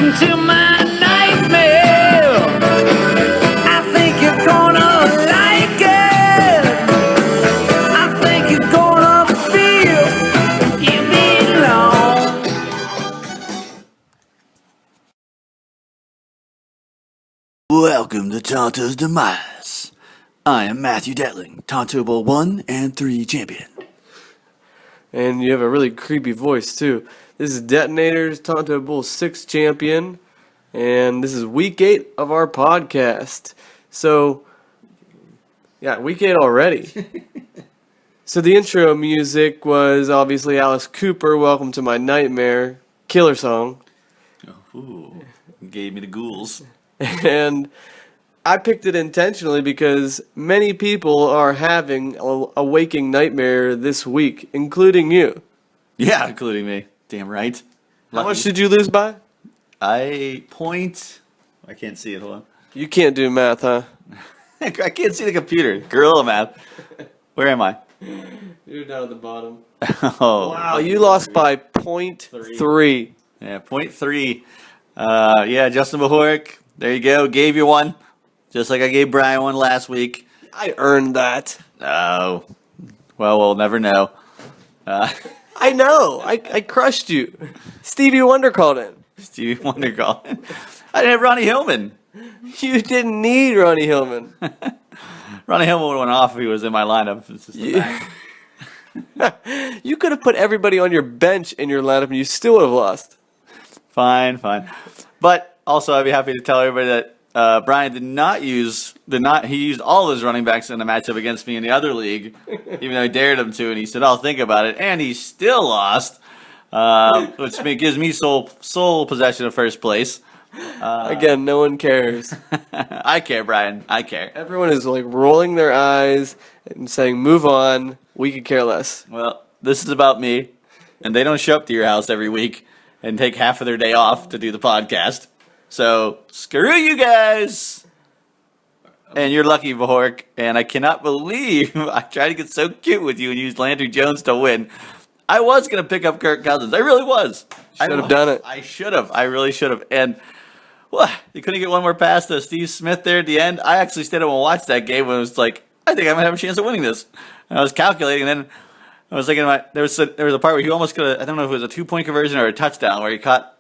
Welcome to my nightmare. I think you're gonna like it. I think you're gonna feel you belong. Welcome to Tonto's Demise. I am Matthew Detling, Tonto Bowl 1 and 3 champion. And you have a really creepy voice, too. This is Detonator's Tonto Bowl 6 champion, and this is week 8 of our podcast. So, yeah, week 8 already. So the intro music was obviously Alice Cooper, Welcome to My Nightmare, killer song. Ooh, gave me the ghouls. And I picked it intentionally because many people are having a waking nightmare this week, including you. Yeah, including me. Damn right. How much did you lose by? I can't see it, hold on. You can't do math, huh? I can't see the computer. Gorilla math. Where am I? You're down at the bottom. Oh. Wow, you lost by 0.3. Yeah, 0.3. Yeah, Justin Bajorek. There you go. Gave you one. Just like I gave Brian one last week. I earned that. Oh. Well, we'll never know. I know. I crushed you. Stevie Wonder called in. Stevie Wonder calling. I didn't have Ronnie Hillman. You didn't need Ronnie Hillman. Ronnie Hillman would have went off if he was in my lineup. It's just a fact. You could have put everybody on your bench in your lineup and you still would have lost. Fine. But also, I'd be happy to tell everybody that Brian he used all of his running backs in the matchup against me in the other league, even though I dared him to, and he said, I'll think about it, and he still lost, which gives me sole possession of first place. Again, no one cares. I care, Brian. I care. Everyone is like rolling their eyes and saying, move on. We could care less. Well, this is about me, and they don't show up to your house every week and take half of their day off to do the podcast. So, screw you guys! And you're lucky, Bajorek. And I cannot believe I tried to get so cute with you and used Landry Jones to win. I was going to pick up Kirk Cousins. I really was. Should have done it. I should have. I really should have. And you couldn't get one more pass to Steve Smith there at the end. I actually stayed up and watched that game when it was like, I think I might have a chance of winning this. And I was calculating, and then I was thinking, there was a part where he almost could have, I don't know if it was a 2-point conversion or a touchdown, where he got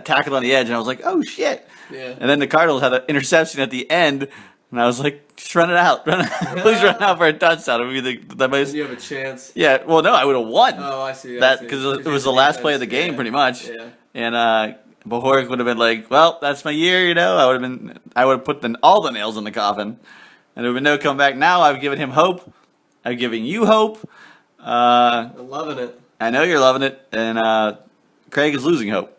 tackled on the edge, and I was like, oh, shit. Yeah. And then the Cardinals had an interception at the end, and I was like, just run it out. Please run out for a touchdown. It would be the most. You have a chance. Yeah, well, no, I would have won. Oh, I see. Because it was the last play of the game, pretty much. Yeah. And Bajorek would have been like, well, that's my year, you know. I would have put all the nails in the coffin, and there would have been no comeback. Now I've given him hope. I'm giving you hope. I'm loving it. I know you're loving it, and Craig is losing hope.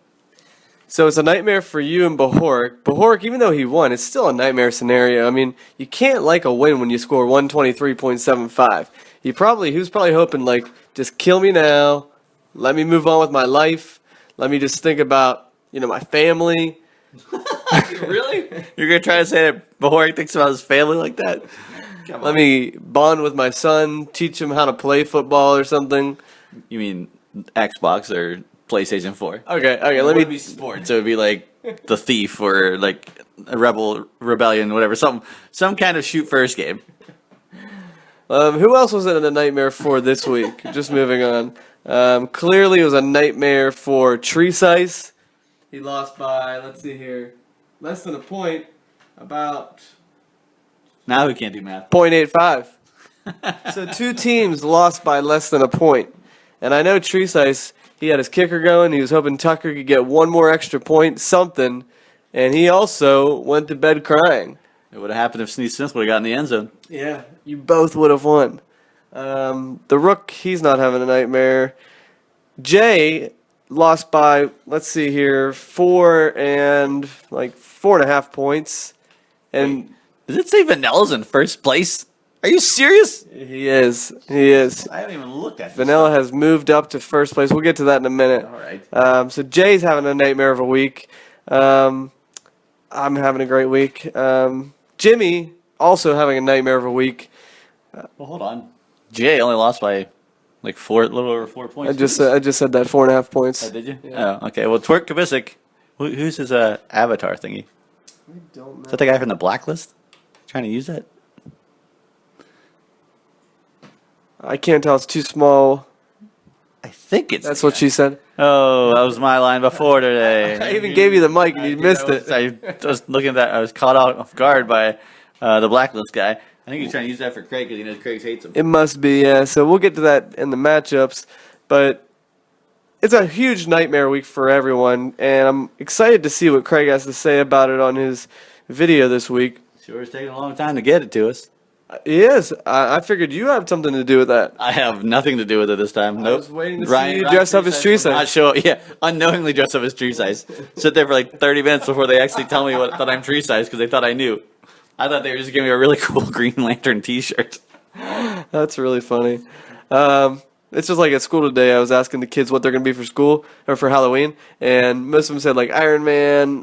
So it's a nightmare for you and Bajorek. Bajorek, even though he won, it's still a nightmare scenario. I mean, you can't like a win when you score 123.75. He was probably hoping, like, just kill me now. Let me move on with my life. Let me just think about, my family. Really? You're going to try to say that Bajorek thinks about his family like that? Let me bond with my son, teach him how to play football or something. You mean Xbox or PlayStation 4? Okay, let me be sports. So it would be like The Thief or like a Rebellion, whatever. Some kind of shoot first game. Who else was it in a nightmare for this week? Just moving on. Clearly it was a nightmare for Treesice. He lost by, let's see here, less than a point, about Now we can't do math. 0.85. So two teams lost by less than a point. And I know Treesice, he had his kicker going. He was hoping Tucker could get one more extra point, something. And he also went to bed crying. It would have happened if Snead Smith would have gotten the end zone. Yeah, you both would have won. The Rook, he's not having a nightmare. Jay lost by, let's see here, 4.5 points. And Does it say Vanilla's in first place? Are you serious? he is. I haven't even looked at Vanilla has moved up to first place. We'll get to that in a minute. All right. So Jay's having a nightmare of a week. I'm having a great week. Jimmy also having a nightmare of a week. Well, hold on. Jay only lost by like a little over 4 points. I just said that 4.5 points. Oh, did you? Yeah. Oh, okay. Well, Twerk Kabisic Who's his avatar thingy? I don't know. Is that the guy from the Blacklist? Trying to use that? I can't tell. It's too small. I think it's. That's the what guy. she said. Oh, that was my line before today. I even gave you the mic and you missed it. I was looking at that. I was caught off guard by the Blacklist guy. I think he's trying to use that for Craig because he knows Craig hates him. It must be, yeah. So we'll get to that in the matchups. But it's a huge nightmare week for everyone. And I'm excited to see what Craig has to say about it on his video this week. Sure, it's taking a long time to get it to us. He is. I figured you had something to do with that. I have nothing to do with it this time. Nope. was waiting to see you dress up as tree size. Not show, yeah, unknowingly dress up as tree size. Sit there for like 30 minutes before they actually tell me that I'm tree size because they thought I knew. I thought they were just giving me a really cool Green Lantern T-shirt. That's really funny. It's just like at school today, I was asking the kids what they're going to be for school or for Halloween, and most of them said like Iron Man,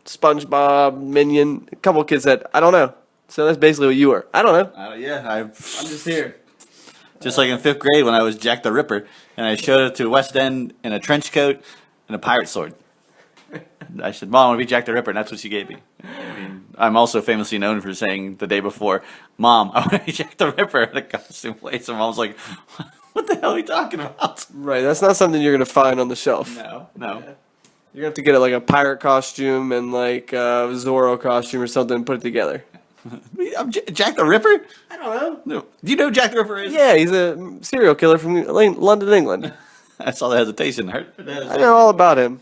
SpongeBob, Minion. A couple of kids said, I don't know. So that's basically what you were. I don't know. Yeah, I'm just here. just like in 5th grade when I was Jack the Ripper, and I showed it to West End in a trench coat and a pirate sword. I said, Mom, I want to be Jack the Ripper, and that's what she gave me. I mean, I'm also famously known for saying the day before, Mom, I want to be Jack the Ripper at a costume place. And Mom's like, what the hell are you talking about? Right, that's not something you're going to find on the shelf. No. You're going to have to get like a pirate costume and like a Zorro costume or something and put it together. I'm Jack the Ripper? I don't know. No. Do you know who Jack the Ripper is? Yeah, he's a serial killer from London, England. I saw the hesitation. I know all about him.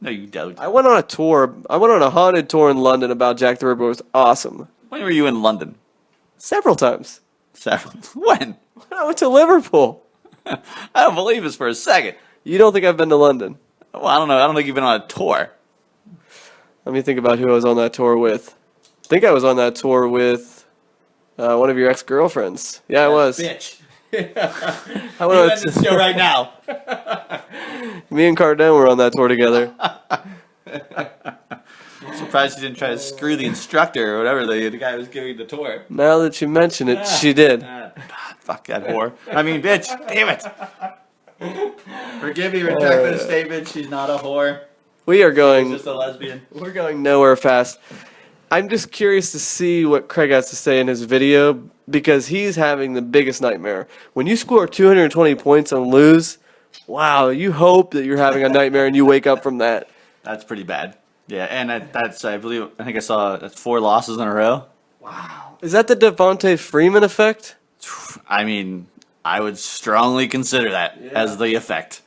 No, you don't. I went on a tour. I went on a haunted tour in London about Jack the Ripper. It was awesome. When were you in London? Several times. Several. When? I went to Liverpool. I don't believe this for a second. You don't think I've been to London? Well, I don't know. I don't think you've been on a tour. Let me think about who I was on that tour with. I think I was on that tour with one of your ex-girlfriends. Yeah, I was. Bitch. I You went end this show right now. Me and Cardone were on that tour together. Surprised you didn't try to screw the instructor or whatever the guy was giving the tour. Now that you mention it, she did. God, fuck that whore. I mean, bitch. Damn it. Forgive me, retract that statement. She's not a whore. We are She's going. just a lesbian. We're going nowhere fast. I'm just curious to see what Craig has to say in his video because he's having the biggest nightmare. When you score 220 points and lose, wow, you hope that you're having a nightmare and you wake up from that. That's pretty bad. Yeah, and that's, I think I saw that's 4 losses in a row. Is that the Devontae Freeman effect? I mean, I would strongly consider that as the effect.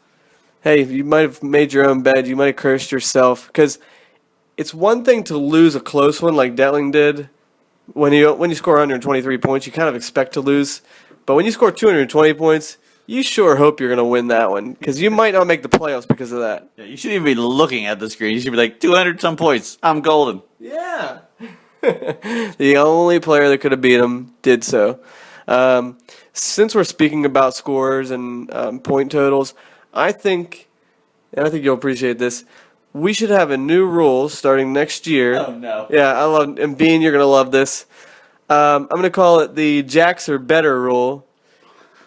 Hey, you might have made your own bed. You might have cursed yourself because it's one thing to lose a close one like Detling did. When you score 123 points, you kind of expect to lose. But when you score 220 points, you sure hope you're going to win that one because you might not make the playoffs because of that. Yeah, you shouldn't even be looking at the screen. You should be like, 200 some points. I'm golden. Yeah. The only player that could have beat him did so. Since we're speaking about scores and point totals, I think you'll appreciate this. We should have a new rule starting next year. Oh, no. Yeah, I love, and Bean, you're gonna love this. I'm gonna call it the Jacks are better rule.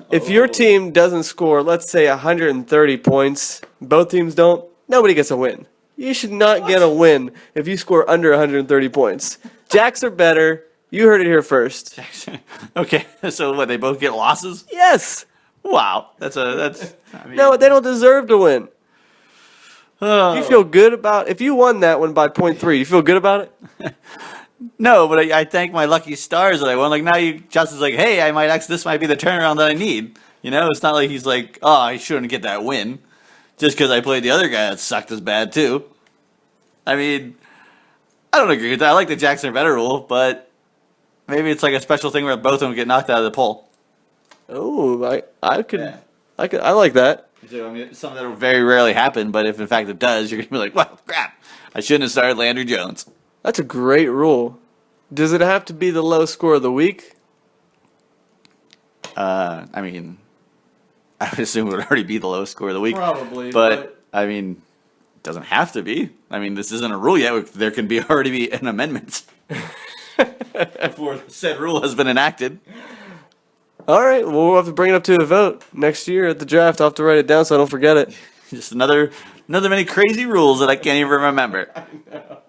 If your team doesn't score, let's say 130 points, both teams don't, nobody gets a win. You should not get a win if you score under 130 points. Jacks are better. You heard it here first. Okay, so what, they both get losses? Yes. Wow. I mean, No, they don't deserve to win. You feel good about if you won that one by 0.3. You feel good about it? No, but I thank my lucky stars that I won. Like now, Justin's like, hey, this might be the turnaround that I need. You know, it's not like he's like, oh, I shouldn't get that win, just because I played the other guy that sucked as bad too. I mean, I don't agree with that. I like the Jackson are better rule, but maybe it's like a special thing where both of them get knocked out of the poll. Oh, I could, Yeah. I like that. So, I mean, it's something that will very rarely happen, but if in fact it does, you're gonna be like, well, crap, I shouldn't have started Landry Jones. That's a great rule. Does it have to be the low score of the week? I mean, I would assume it would already be the lowest score of the week. Probably, But, I mean, it doesn't have to be. I mean, this isn't a rule yet. There can already be an amendment before said rule has been enacted. All right, well, we'll have to bring it up to a vote next year at the draft. I'll have to write it down so I don't forget it. Just another None of many crazy rules that I can't even remember.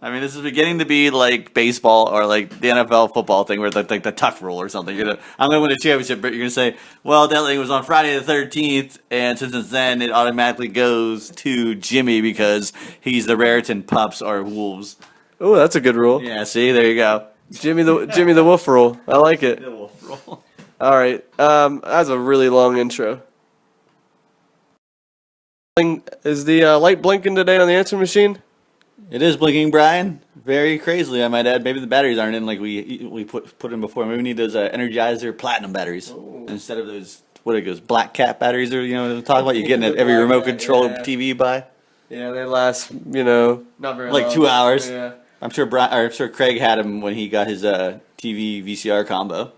I mean, this is beginning to be like baseball or like the NFL football thing where it's like the tuck rule or something. I'm going to win a championship, but you're going to say, well, that thing was on Friday the 13th, and since it's then, it automatically goes to Jimmy because he's the Raritan Pups or Wolves. Oh, that's a good rule. Yeah, see, there you go. Jimmy the Wolf rule. I like it. The Wolf rule. All right. That's a really long intro. Is the light blinking today on the answer machine? It is blinking, Brian. Very crazily, I might add. Maybe the batteries aren't in like we put in before. Maybe we need those Energizer Platinum batteries instead of those Black Cat batteries, or talk about you getting at every remote control TV buy. Yeah, they last not very long. Like 2 hours. Yeah. I'm sure Craig had him when he got his TV VCR combo.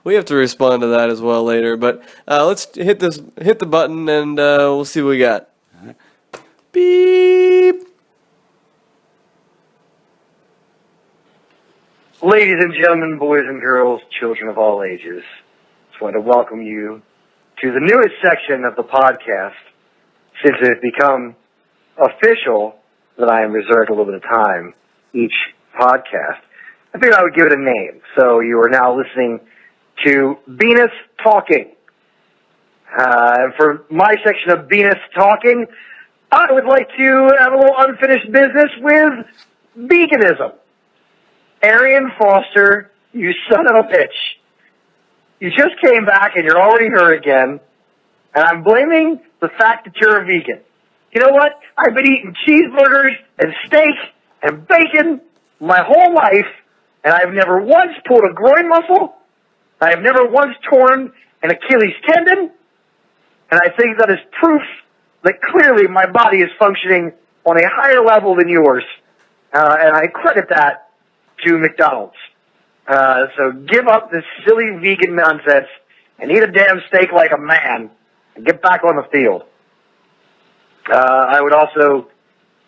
We have to respond to that as well later, but let's hit the button, and we'll see what we got. Beep. Ladies and gentlemen, boys and girls, children of all ages, just want to welcome you to the newest section of the podcast. Since it has become official that I am reserved a little bit of time each podcast, I figured I would give it a name. So you are now listening to Venus Talking. And for my section of Venus Talking, I would like to have a little unfinished business with veganism. Arian Foster, you son of a bitch. You just came back and you're already hurt again, and I'm blaming the fact that you're a vegan. You know what? I've been eating cheeseburgers and steak and bacon my whole life, and I've never once pulled a groin muscle. I have never once torn an Achilles tendon, and I think that is proof that clearly my body is functioning on a higher level than yours, and I credit that to McDonald's. So give up this silly vegan nonsense and eat a damn steak like a man and get back on the field. I would also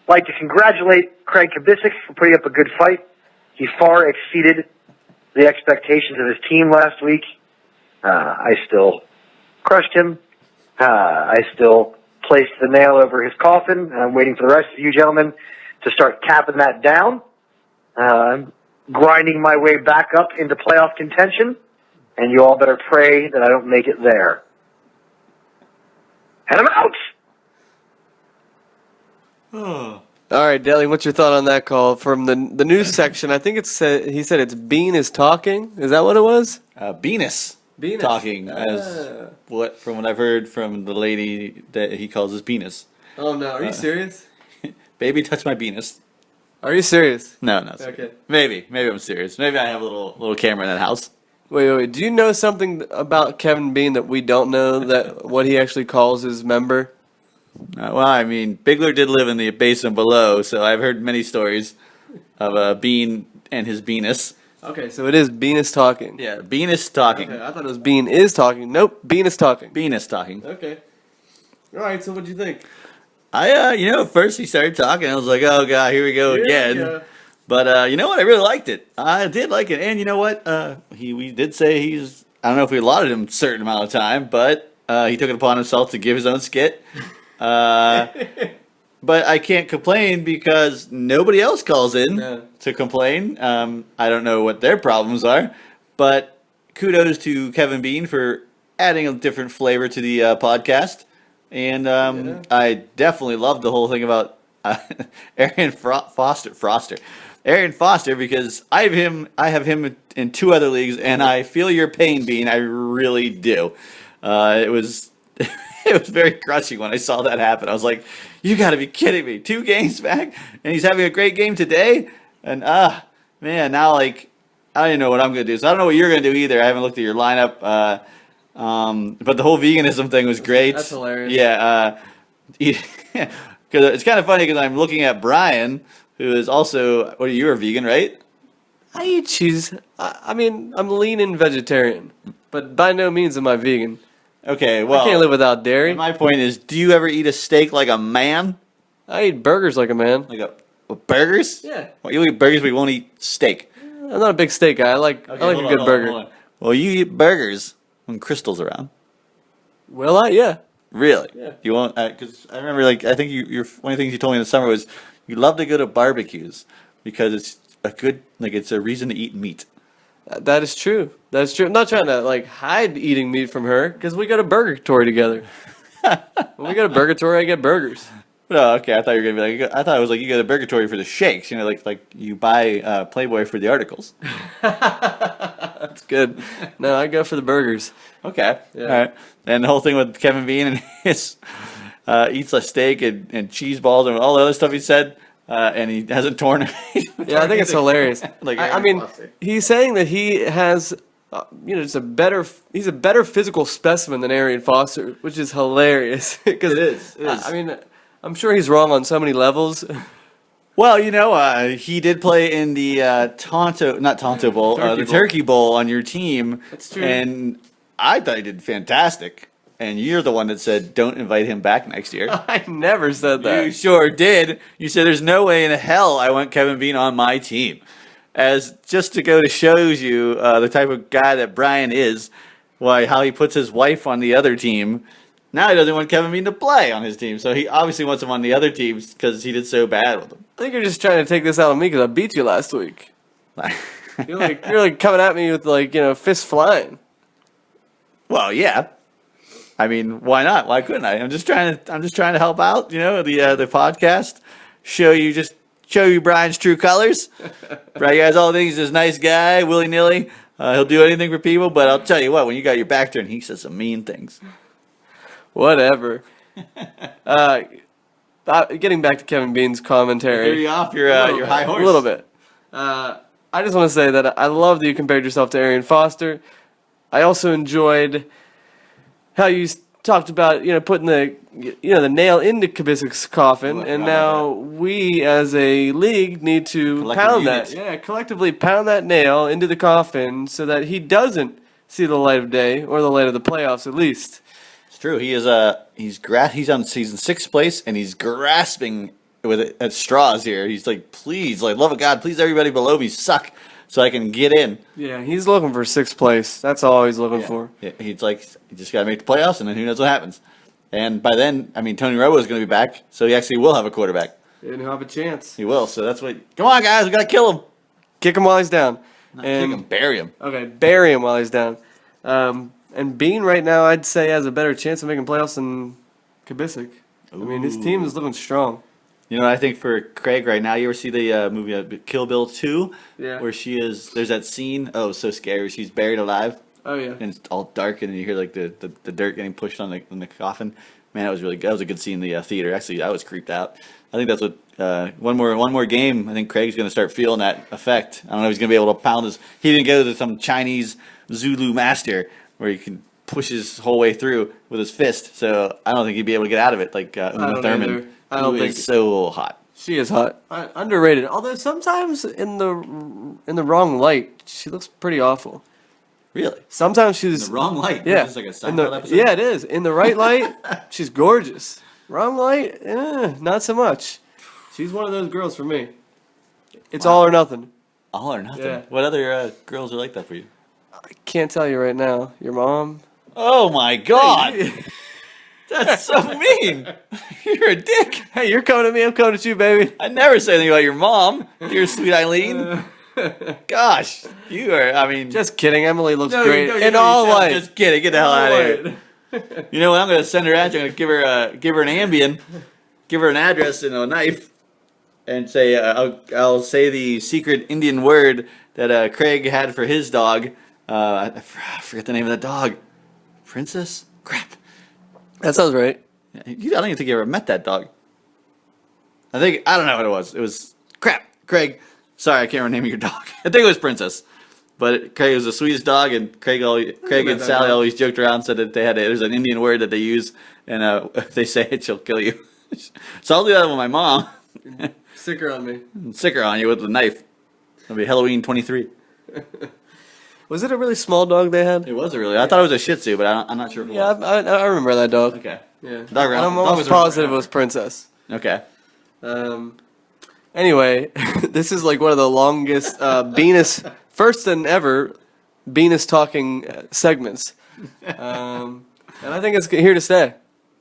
like to congratulate Craig Kubicek for putting up a good fight. He far exceeded the expectations of his team last week. I still crushed him. I still placed the nail over his coffin. I'm waiting for the rest of you gentlemen to start capping that down. I'm grinding my way back up into playoff contention, and you all better pray that I don't make it there. And I'm out! All right, Deli, what's your thought on that call from the news section? I think he said it's Bean is talking. Is that what it was? Venus. Venus. Talking from what I've heard from the lady that he calls his penis. Oh no, are you serious? Baby, touch my penis. Are you serious? No. Okay. Maybe I'm serious. Maybe I have a little camera in that house. Wait. Do you know something about Kevin Bean that we don't know? That what he actually calls his member? Well, I mean, Bigler did live in the basement below, so I've heard many stories of Bean and his Venus. Okay, so it is Bean is talking. Yeah, Venus talking. Okay, I thought it was Bean is talking. Nope, Bean is talking. Venus talking. Okay. All right, so what'd you think? At first he started talking, I was like, oh god, here we go again. Yeah. But you know what? I really liked it. I did like it, and you know what? We did say he's. I don't know if we allotted him a certain amount of time, but he took it upon himself to give his own skit. But I can't complain because nobody else calls in to complain. I don't know what their problems are, but kudos to Kevin Bean for adding a different flavor to the podcast. And I definitely loved the whole thing about Arian Foster. Arian Foster, because I have him in 2 other leagues, and I feel your pain, Bean. I really do. It was very crushing when I saw that happen. I was like, you got to be kidding me. 2 games back, and he's having a great game today? And, man, now, I don't even know what I'm going to do. So I don't know what you're going to do either. I haven't looked at your lineup. But the whole veganism thing was great. That's hilarious. Yeah. Because it's kind of funny because I'm looking at Brian, who is also, you're a vegan, right? I eat cheese. I mean, I'm lean and vegetarian, but by no means am I vegan. Okay, well. I can't live without dairy. My point is, do you ever eat a steak like a man? I eat burgers like a man. Like burgers? Yeah. Well, you eat burgers, but you won't eat steak. I'm not a big steak guy. I like a good burger. Well, you eat burgers when Crystal's around. Will I? Yeah. Really? Yeah. You won't? Because I remember, like, I think your one of the things you told me in the summer was you love to go to barbecues because it's a good, like, it's a reason to eat meat. That is true. That's true. I'm not trying to like hide eating meat from her because we go to Burgatory together. When we go to Burgatory, I get burgers. Oh, okay. I thought you were gonna be like. I thought it was like you go to Burgatory for the shakes. You know, like you buy Playboy for the articles. That's good. No, I go for the burgers. Okay. Yeah. All right. And the whole thing with Kevin Bean and his eats a steak and cheese balls and all the other stuff he said, and he hasn't torn. Yeah, I think it's hilarious. Like, I mean, he's saying that he has, just he's a better physical specimen than Arian Foster, which is hilarious. Because It is. I mean, I'm sure he's wrong on so many levels. Well, he did play in the Tonto Bowl, the Turkey Bowl on your team. That's true. And I thought he did fantastic. And you're the one that said don't invite him back next year. I never said that. You sure did. You said there's no way in hell I want Kevin Bean on my team. As just to go to shows you the type of guy that Brian is, how he puts his wife on the other team. Now he doesn't want Kevin Bean to play on his team, so he obviously wants him on the other teams because he did so bad with them. I think you're just trying to take this out on me because I beat you last week. You're like coming at me with fists flying. Well, yeah. I mean, why not? Why couldn't I? I'm just trying to help out. The podcast, show you Brian's true colors. Brian has all things. He's this nice guy, willy nilly. He'll do anything for people. But I'll tell you what, when you got your back turned, he says some mean things. Whatever. Getting back to Kevin Bean's commentary. Are you off your high horse? A little bit. I just want to say that I love that you compared yourself to Arian Foster. I also enjoyed how you talked about putting the nail into Kabisic's coffin, and now we as a league need to pound that. Yeah, collectively pound that nail into the coffin so that he doesn't see the light of day or the light of the playoffs at least. It's true. He is he's on season 6th place and he's grasping at straws here. He's like, please, like, love of God, please everybody below me suck so I can get in. Yeah, he's looking for 6th place. That's all he's looking for. Yeah, he's like, you just got to make the playoffs, and then who knows what happens. And by then, I mean, Tony Romo is going to be back, so he actually will have a quarterback. And he'll have a chance. He will, so that's what... Come on, guys, we got to kill him. Kick him while he's down. Not kick him, bury him. Okay, bury him while he's down. And Bean right now, I'd say, has a better chance of making playoffs than Kabisic. I mean, his team is looking strong. You know what I think for Craig right now? You ever see the movie Kill Bill 2? Yeah. Where there's that scene, so scary, she's buried alive. Oh, yeah. And it's all dark, and you hear like the dirt getting pushed on the coffin. Man, that was a good scene in the theater. Actually, I was creeped out. I think that's what one more game. I think Craig's going to start feeling that effect. I don't know if he's going to be able to pound his. He didn't go to some Chinese Zulu master where he can push his whole way through with his fist. So I don't think he'd be able to get out of it like Uma Thurman. I don't think is so hot. She is hot. Underrated. Although sometimes in the wrong light, she looks pretty awful. Really? Sometimes she's The wrong light. Yeah. Is this like a Seinfeld episode? Yeah, it is. In the right light, she's gorgeous. Wrong light, not so much. She's one of those girls for me. It's all or nothing. All or nothing. Yeah. What other girls are like that for you? I can't tell you right now. Your mom? Oh my God. That's so mean. You're a dick. Hey, you're coming at me. I'm coming at you, baby. I never say anything about your mom, dear sweet Eileen. Gosh, you are. I mean, Just kidding. Emily looks no, great you in all light. Just kidding. Get the hell out of here. You know what? I'm gonna send her out. I'm gonna give her an Ambien, give her an address and a knife, and say I'll say the secret Indian word that Craig had for his dog. I forget the name of the dog. Princess? Crap. That sounds right. I don't even think you ever met that dog. I don't know what it was. It was crap. Craig. Sorry, I can't remember the name of your dog. I think it was Princess. But Craig was the sweetest dog, and Craig and Sally always joked around and said that there's an Indian word that they use, and if they say it, she'll kill you. So I'll do that with my mom. Sick her on me. Sick her on you with a knife. It'll be Halloween 23. Was it a really small dog they had? It was I thought it was a Shih Tzu, but I'm not sure if it Yeah, was. I remember that dog. Okay. Yeah. Dog I'm almost positive it was Princess. Okay. Anyway, this is like one of the longest first and ever Venus talking segments. And I think it's here to stay.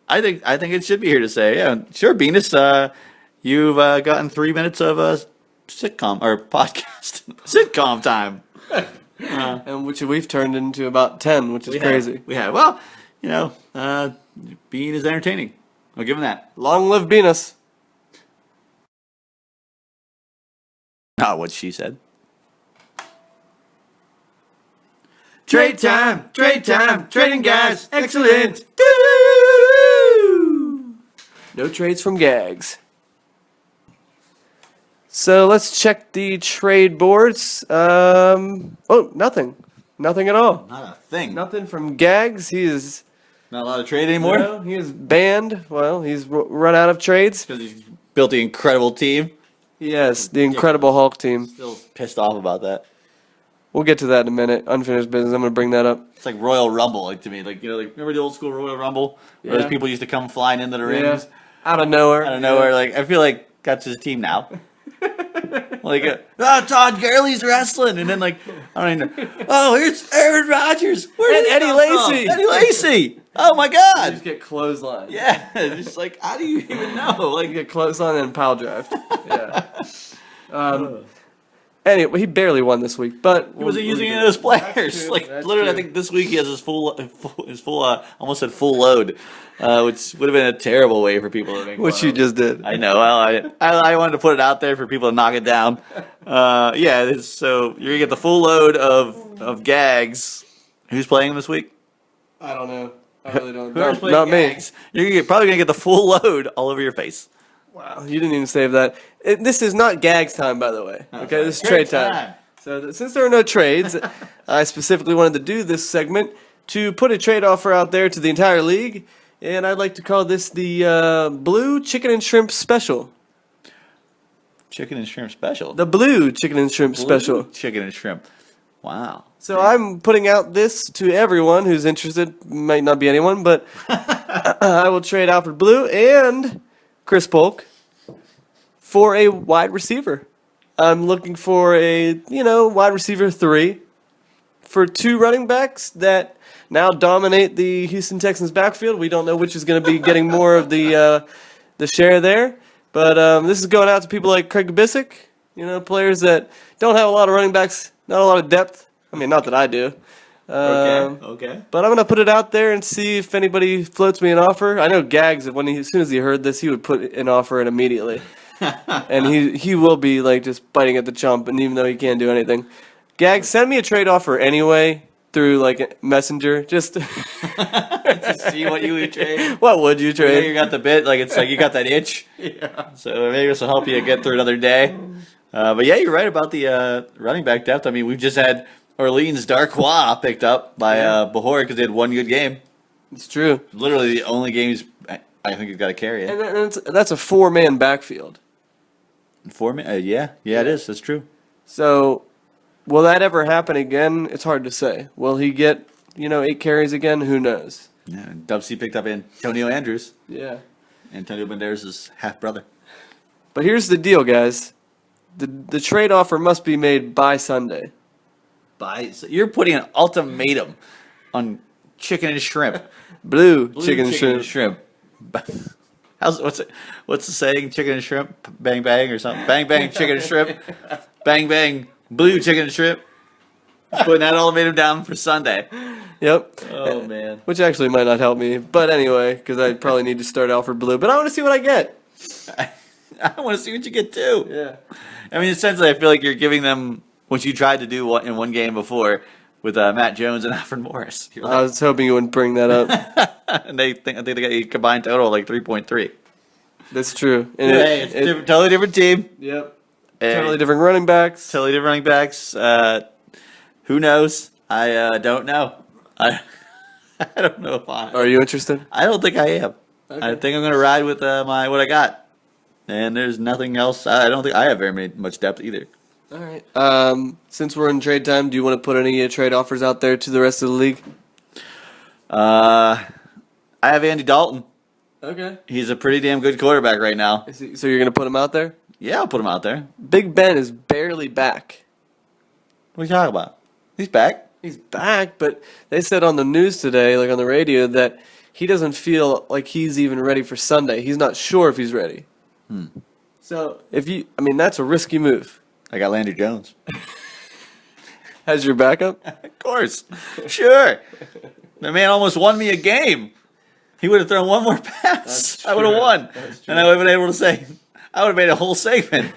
I think it should be here to say, yeah, sure, Venus. You've gotten 3 minutes of a sitcom or podcast sitcom time. And which we've turned into about 10, which is crazy. We have. Well, Bean is entertaining. I'll give him that. Long live Venus. Not what she said. Trade time, trading guys, excellent. No trades from Gags. So let's check the trade boards. Nothing. Nothing at all. Not a thing. Nothing from Gags. He is Not allowed to trade anymore no, he is banned. Well, he's run out of trades. because he's built the incredible team. Yes, the Incredible Hulk team. Still pissed off about that. We'll get to that in a minute. Unfinished business. I'm going to bring that up. It's like Royal Rumble, like to me. Like remember the old school Royal Rumble, where those Yeah. people used to come flying into the rings Out of nowhere. out of nowhere. Like I feel like that's his team now. Todd Gurley's wrestling, and then I don't even know. Oh, here's Aaron Rodgers. Where And did he Eddie come from? Lacy. Eddie Lacy. Oh my You God. just get clothesline. Yeah, just like how do you even know? You Like get clothesline and pile drive. Yeah. Anyway, he barely won this week, but he wasn't using any of those players. true, Like that's literally, true. I think this week he has his full almost said full load, which would have been a terrible way for people to make. Which fun you of. just did. I know. Well, I wanted to put it out there for people to knock it down. So you're gonna get the full load of Gags. Who's playing him this week? I don't know. I really don't. Whoever's Not, playing not me. Gags, you're probably gonna get the full load all over your face. Wow, you didn't even save that. This is not Gags time, by the way. Okay, this is trade time. So since there are no trades, I specifically wanted to do this segment to put a trade offer out there to the entire league, and I'd like to call this the Blue Chicken and Shrimp Special. Chicken and shrimp special. The Blue Chicken and Shrimp Special. Chicken and shrimp. Wow. So I'm putting out this to everyone who's interested. Might not be anyone, but I will trade Alfred Blue and Chris Polk for a wide receiver. I'm looking for a, wide receiver 3 for 2 running backs that now dominate the Houston Texans backfield. We don't know which is going to be getting more of the share there. But this is going out to people like Craig Bissick, players that don't have a lot of running backs, not a lot of depth. I mean, not that I do. Okay. But I'm going to put it out there and see if anybody floats me an offer. I know Gags, as soon as he heard this, he would put an offer in immediately. And he will be just biting at the chump, and even though he can't do anything. Gags, send me a trade offer anyway through Messenger. Just To see what you would trade. what would you You trade? got the bit, it's like you got that itch. Yeah. So maybe this will help you get through another day. But yeah, you're right about the running back depth. I mean, we've just had Orleans Darkwa picked up by Bahor because they had one good game. It's true. Literally the only game I think he's got to carry it. And that's a 4-man backfield. 4 minutes? Yeah, it is. That's true. So, will that ever happen again? It's hard to say. Will he get, 8 carries again? Who knows? Yeah, and Dubsy picked up Antonio Andrews, Yeah. Antonio Banderas' half brother. But here's the deal, guys. The trade offer must be made by Sunday. So you're putting an ultimatum on chicken and shrimp. Blue, Blue chicken and shrimp. What's the saying? Chicken and shrimp, bang bang or something. Bang bang, chicken and shrimp. Bang bang, blue chicken and shrimp. Putting that ultimatum down for Sunday. Yep. Oh man. Which actually might not help me. But anyway, because I probably need to start Alfred Blue. But I want to see what I get. I want to see what you get too. Yeah. I mean, essentially, I feel like you're giving them what you tried to do in one game before with Matt Jones and Alfred Morris. You're I like, was hoping you wouldn't bring that up. and I think they got a combined total of 3.3. That's true. And Hey, it's totally different team. Yep. Hey, Totally different running backs. Totally different running backs. Who knows? I don't know. I don't know if Are you interested? I don't think I am. Okay. I think I'm gonna ride with what I got. And there's nothing else. I don't think I have much depth either. All right. Since we're in trade time, do you want to put any trade offers out there to the rest of the league? I have Andy Dalton. Okay. He's a pretty damn good quarterback right now. So you're going to put him out there? Yeah, I'll put him out there. Big Ben is barely back. What are you talking about? He's back. He's back, but they said on the news today, on the radio, that he doesn't feel like he's even ready for Sunday. He's not sure if he's ready. So that's a risky move. I got Landry Jones. As your backup? Of course. Sure. The man almost won me a game. He would have thrown one more pass. That's I would have true. won. That's true. And I would have been able to say, I would have made a whole segment.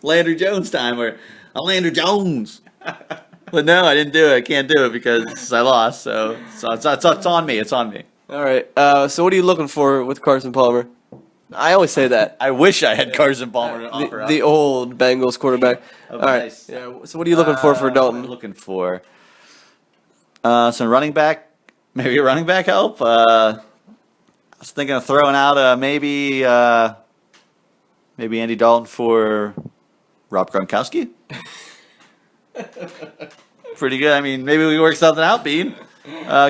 Landry Jones time where I'm Landry Jones. But no, I didn't do it. I can't do it because I lost. So it's on me. It's on me. All right. So what are you looking for with Carson Palmer? I always say that. I wish I had Carson Palmer to offer up. The old Bengals quarterback. Oh, All right. nice. Yeah. So what are you looking for What am I Dalton? looking for some running back, maybe a running back help. I was thinking of throwing out maybe Andy Dalton for Rob Gronkowski. Pretty good. I mean, maybe we work something out, Bean.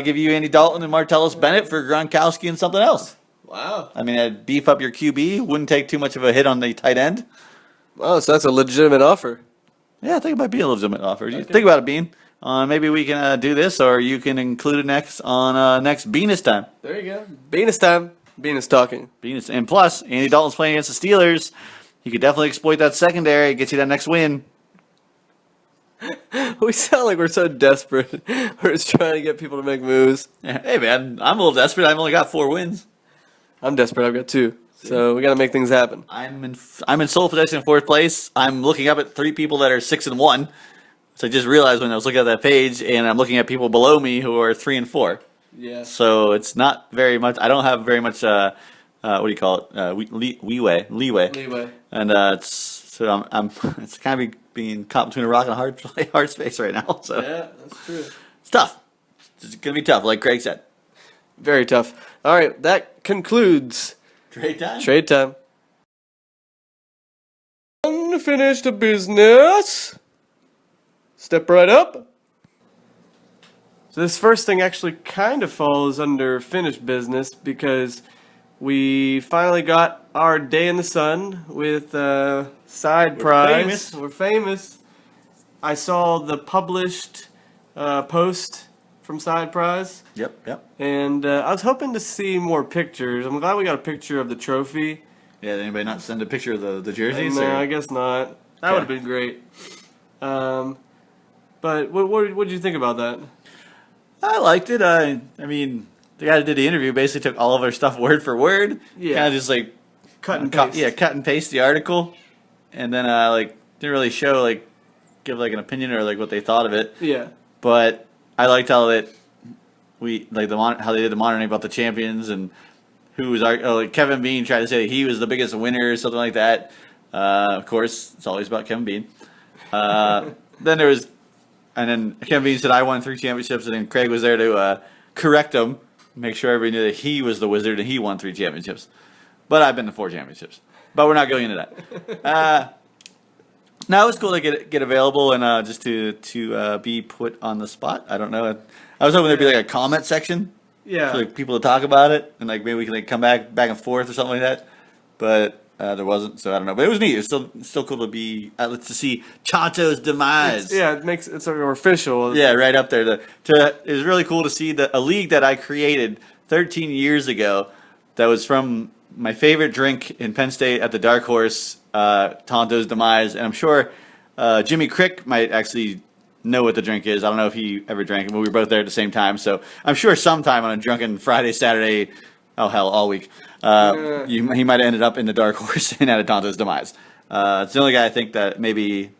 Give you Andy Dalton and Martellus Bennett for Gronkowski and something else. Wow. I mean, I'd beef up your QB. Wouldn't take too much of a hit on the tight end. Oh, so that's a legitimate offer. Yeah, I think it might be a legitimate offer. Think about it, Bean. Maybe we can do this, or you can include it next on next Beanus time. There you go. Venus time. Venus talking. Beanus, and plus, Andy Dalton's playing against the Steelers. He could definitely exploit that secondary, get you that next win. We sound like we're so desperate. We're just trying to get people to make moves. Hey, man, I'm a little desperate. I've only got 4 wins. I'm desperate. I've got 2. So we got to make things happen. I'm in sole possession in 4th place. I'm looking up at 3 people that are 6-1. So I just realized when I was looking at that page, and I'm looking at people below me who are 3 and 4. Yeah. So it's not very much. I don't have very much. What do you call it? Leeway. And I'm it's kind of being caught between a rock and a hard space right now. So Yeah, that's true. it's tough. It's gonna be tough, like Craig said. Very tough. All right, that concludes Trade time. trade time. Unfinished business. Step right up. So this first thing actually kind of falls under finished business because we finally got our day in the sun with side prize. famous. We're famous. I saw the published post from Side Prize, Yep. and I was hoping to see more pictures. I'm glad we got a picture of the trophy. Yeah. Did anybody not send a picture of the jerseys? No, or- I guess not. That Okay. would have been great. But what did you think about that? I liked it. I mean, the guy that did the interview basically took all of our stuff word for word. Yeah. Kind of just like Cut and paste. cut and paste the article, and then didn't really show give an opinion or what they thought of it. Yeah. But I liked how that how they did the monitoring about the champions and who was Kevin Bean tried to say that he was the biggest winner or something like that. Of course, it's always about Kevin Bean. Then Kevin Bean said I won 3 championships, and then Craig was there to correct him, make sure everybody knew that he was the wizard and he won 3 championships. But I've been to 4 championships. But we're not going into that. No, it was cool to get available and just to be put on the spot. I don't know. I was hoping there'd be a comment section Yeah. for people to talk about it, and maybe we can come back and forth or something like that. But there wasn't, so I don't know. But it was neat. It was still cool to be to see Chanto's demise. It's official. Yeah, right up there. It was really cool to see a league that I created 13 years ago that was from my favorite drink in Penn State at the Dark Horse, Tonto's demise. And I'm sure Jimmy Crick might actually know what the drink is. I don't know if he ever drank it, but we were both there at the same time. So I'm sure sometime on a drunken Friday, Saturday, oh hell, all week, he might have ended up in the Dark Horse and at a Tonto's demise. It's the only guy I think that maybe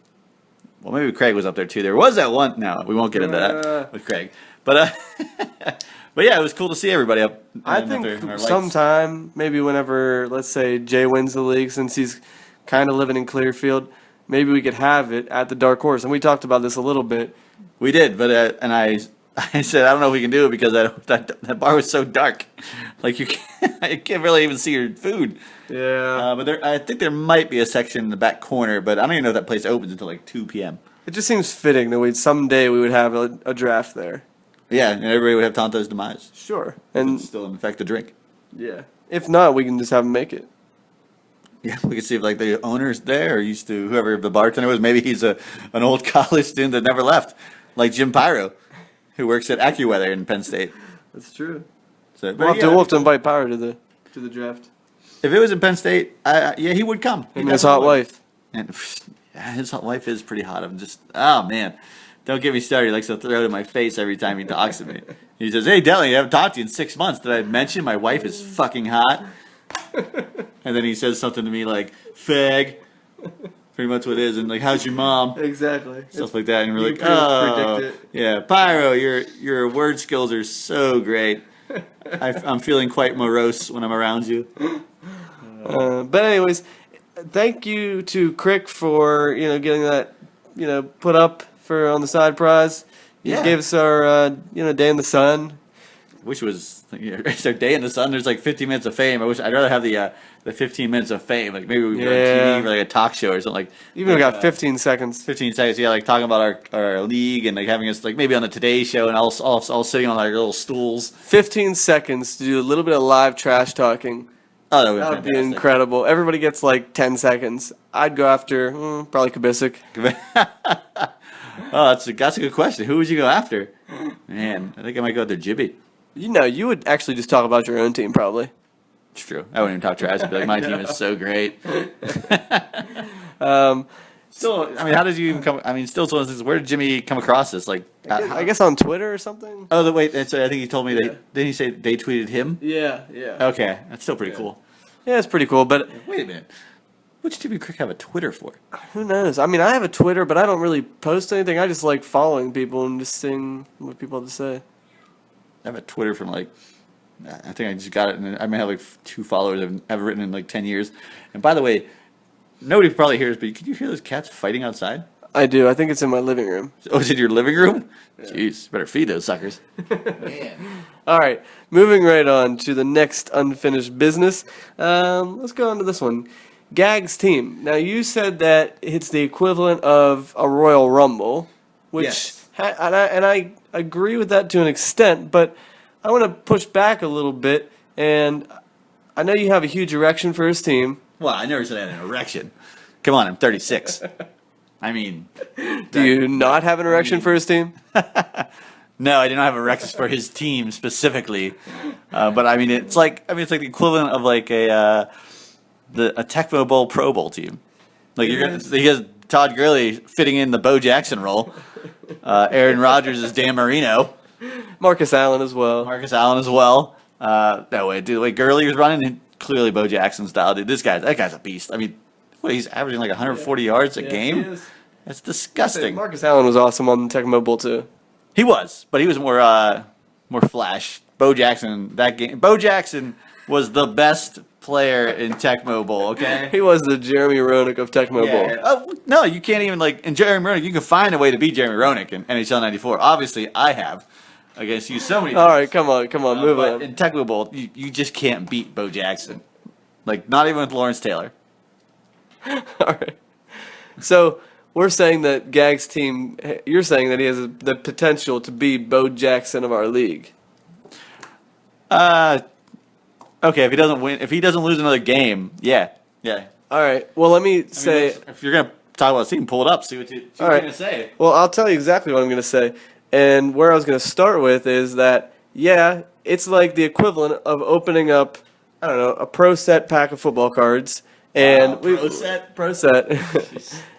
Craig was up there too. There was that one. No, we won't get into that with Craig. But but yeah, it was cool to see everybody up. I up think there in our lights. sometime, maybe whenever, let's say, Jay wins the league, since he's kind of living in Clearfield, maybe we could have it at the Dark Horse. And we talked about this a little bit. We did, but and I said I don't know if we can do it because that bar was so dark, you can't really even see your food. Yeah. But I think there might be a section in the back corner, but I don't even know if that place opens until 2 p.m. It just seems fitting that someday we would have a draft there. Yeah, and everybody would have Tonto's demise. Sure. And Still in fact the drink. yeah, if not, we can just have him make it. Yeah, we could see if the owner's there or used to whoever the bartender was. Maybe he's an old college student that never left, like Jim Pyro, who works at AccuWeather in Penn State. That's true. So, but We'll have to invite Power to the draft. if it was in Penn State, yeah, he would come. He And his hot definitely would. wife. And yeah, his hot wife is pretty hot. I'm just, oh man, don't get me started. He likes to throw it in my face every time he talks to me. He says, "Hey, Deli, I haven't talked to you in 6 months. Did I mention my wife is fucking hot?" And then he says something to me like, "Fag." Pretty much what it is, and like, "How's your mom?" Exactly. Stuff like that, and we're you like, pretty much "Oh, predict it." yeah, Pyro, your word skills are so great. I'm feeling quite morose when I'm around you." But anyways, thank you to Crick for getting that put up for on the side prize. You Yeah. gave us our day in the sun. Which was it's their day in the sun. There's like 15 minutes of fame. I'd rather have the 15 minutes of fame. Like maybe we were on Yeah. TV for like a talk show or something. Like Even got 15 seconds. 15 seconds. Yeah, like talking about our league and like having us like maybe on the Today Show and all sitting on like little stools. 15 seconds to do a little bit of live trash talking. Oh, That would be incredible. Everybody gets like 10 seconds. I'd go after probably Kubisik. Oh, that's a good question. Who would you go after? Man, I think I might go after Jibby. You would actually just talk about your own team probably. It's true. I wouldn't even talk trash. I'd be like, my team is so great. Still, I mean, how did you even come? I mean, still, it's one of those things. Where did Jimmy come across this? Like, I guess on Twitter or something. oh, wait. I think he told me that. Didn't he say they tweeted him? Yeah. Okay, that's still pretty cool. Yeah, it's pretty cool, but Wait a minute. Which Jimmy Crick have a Twitter for? who knows? I mean, I have a Twitter, but I don't really post anything. I just like following people and just seeing what people have to say. I have a Twitter from like, I think I just got it, and I may have like 2 followers I've ever written in like 10 years. And by the way, nobody probably hears, but can you hear those cats fighting outside? I do. I think it's in my living room. Oh, is it your living room? Jeez, better feed those suckers. All right, moving right on to the next unfinished business. Let's go on to this one. Gag's team. Now, you said that it's the equivalent of a Royal Rumble, which, Yes. and I agree with that to an extent, but I want to push back a little bit, and I know you have a huge erection for his team. Well, I never said I had an erection. Come on, I'm 36. I mean, Do you not have an erection for his team? no, I did not have erections for his team specifically. But I mean, it's like the equivalent of like a Tecmo Bowl Pro Bowl team. Like he has Todd Gurley fitting in the Bo Jackson role. Aaron Rodgers is Dan Marino. Marcus Allen as well. Marcus Allen as well. That way, dude, the way Gurley was running, clearly Bo Jackson style. Dude, that guy's a beast. I mean, he's averaging like 140 yards a game. That's disgusting. Marcus Allen was awesome on Tecmo Bowl too. He was, but he was more flash. Bo Jackson, that game. Bo Jackson was the best player in Tecmo Bowl. Okay. He was the Jeremy Roenick of Tecmo Bowl. Oh, no, you can't even like in Jeremy Roenick. You can find a way to beat Jeremy Roenick in NHL '94. Obviously, I have against you so many. All right, come on, move but on. in Tecmo Bowl, you just can't beat Bo Jackson. Like not even with Lawrence Taylor. All right. So we're saying that Gag's team. You're saying that he has the potential to be Bo Jackson of our league. Okay, if he doesn't lose another game, yeah. All right. Well, let me I mean, say. if you're gonna talk about the team, pull it up, see what you're right. gonna say. Well, I'll tell you exactly what I'm going to say. And where I was going to start with is that, yeah, it's like the equivalent of opening up, I don't know, a pro set pack of football cards. And Pro set.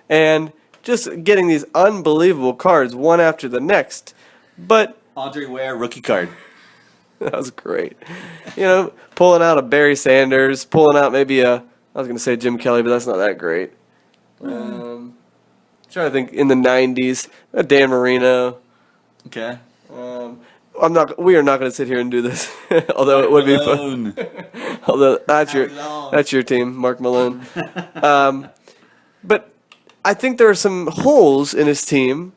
And just getting these unbelievable cards one after the next. But Andre Ware rookie card. that was great. Pulling out a Barry Sanders, pulling out maybe I was going to say Jim Kelly, but that's not that great. Trying to think in the 90s, Dan Marino. Okay. We are not going to sit here and do this, although it would be fun. Although that's your team, Mark Malone. But I think there are some holes in his team,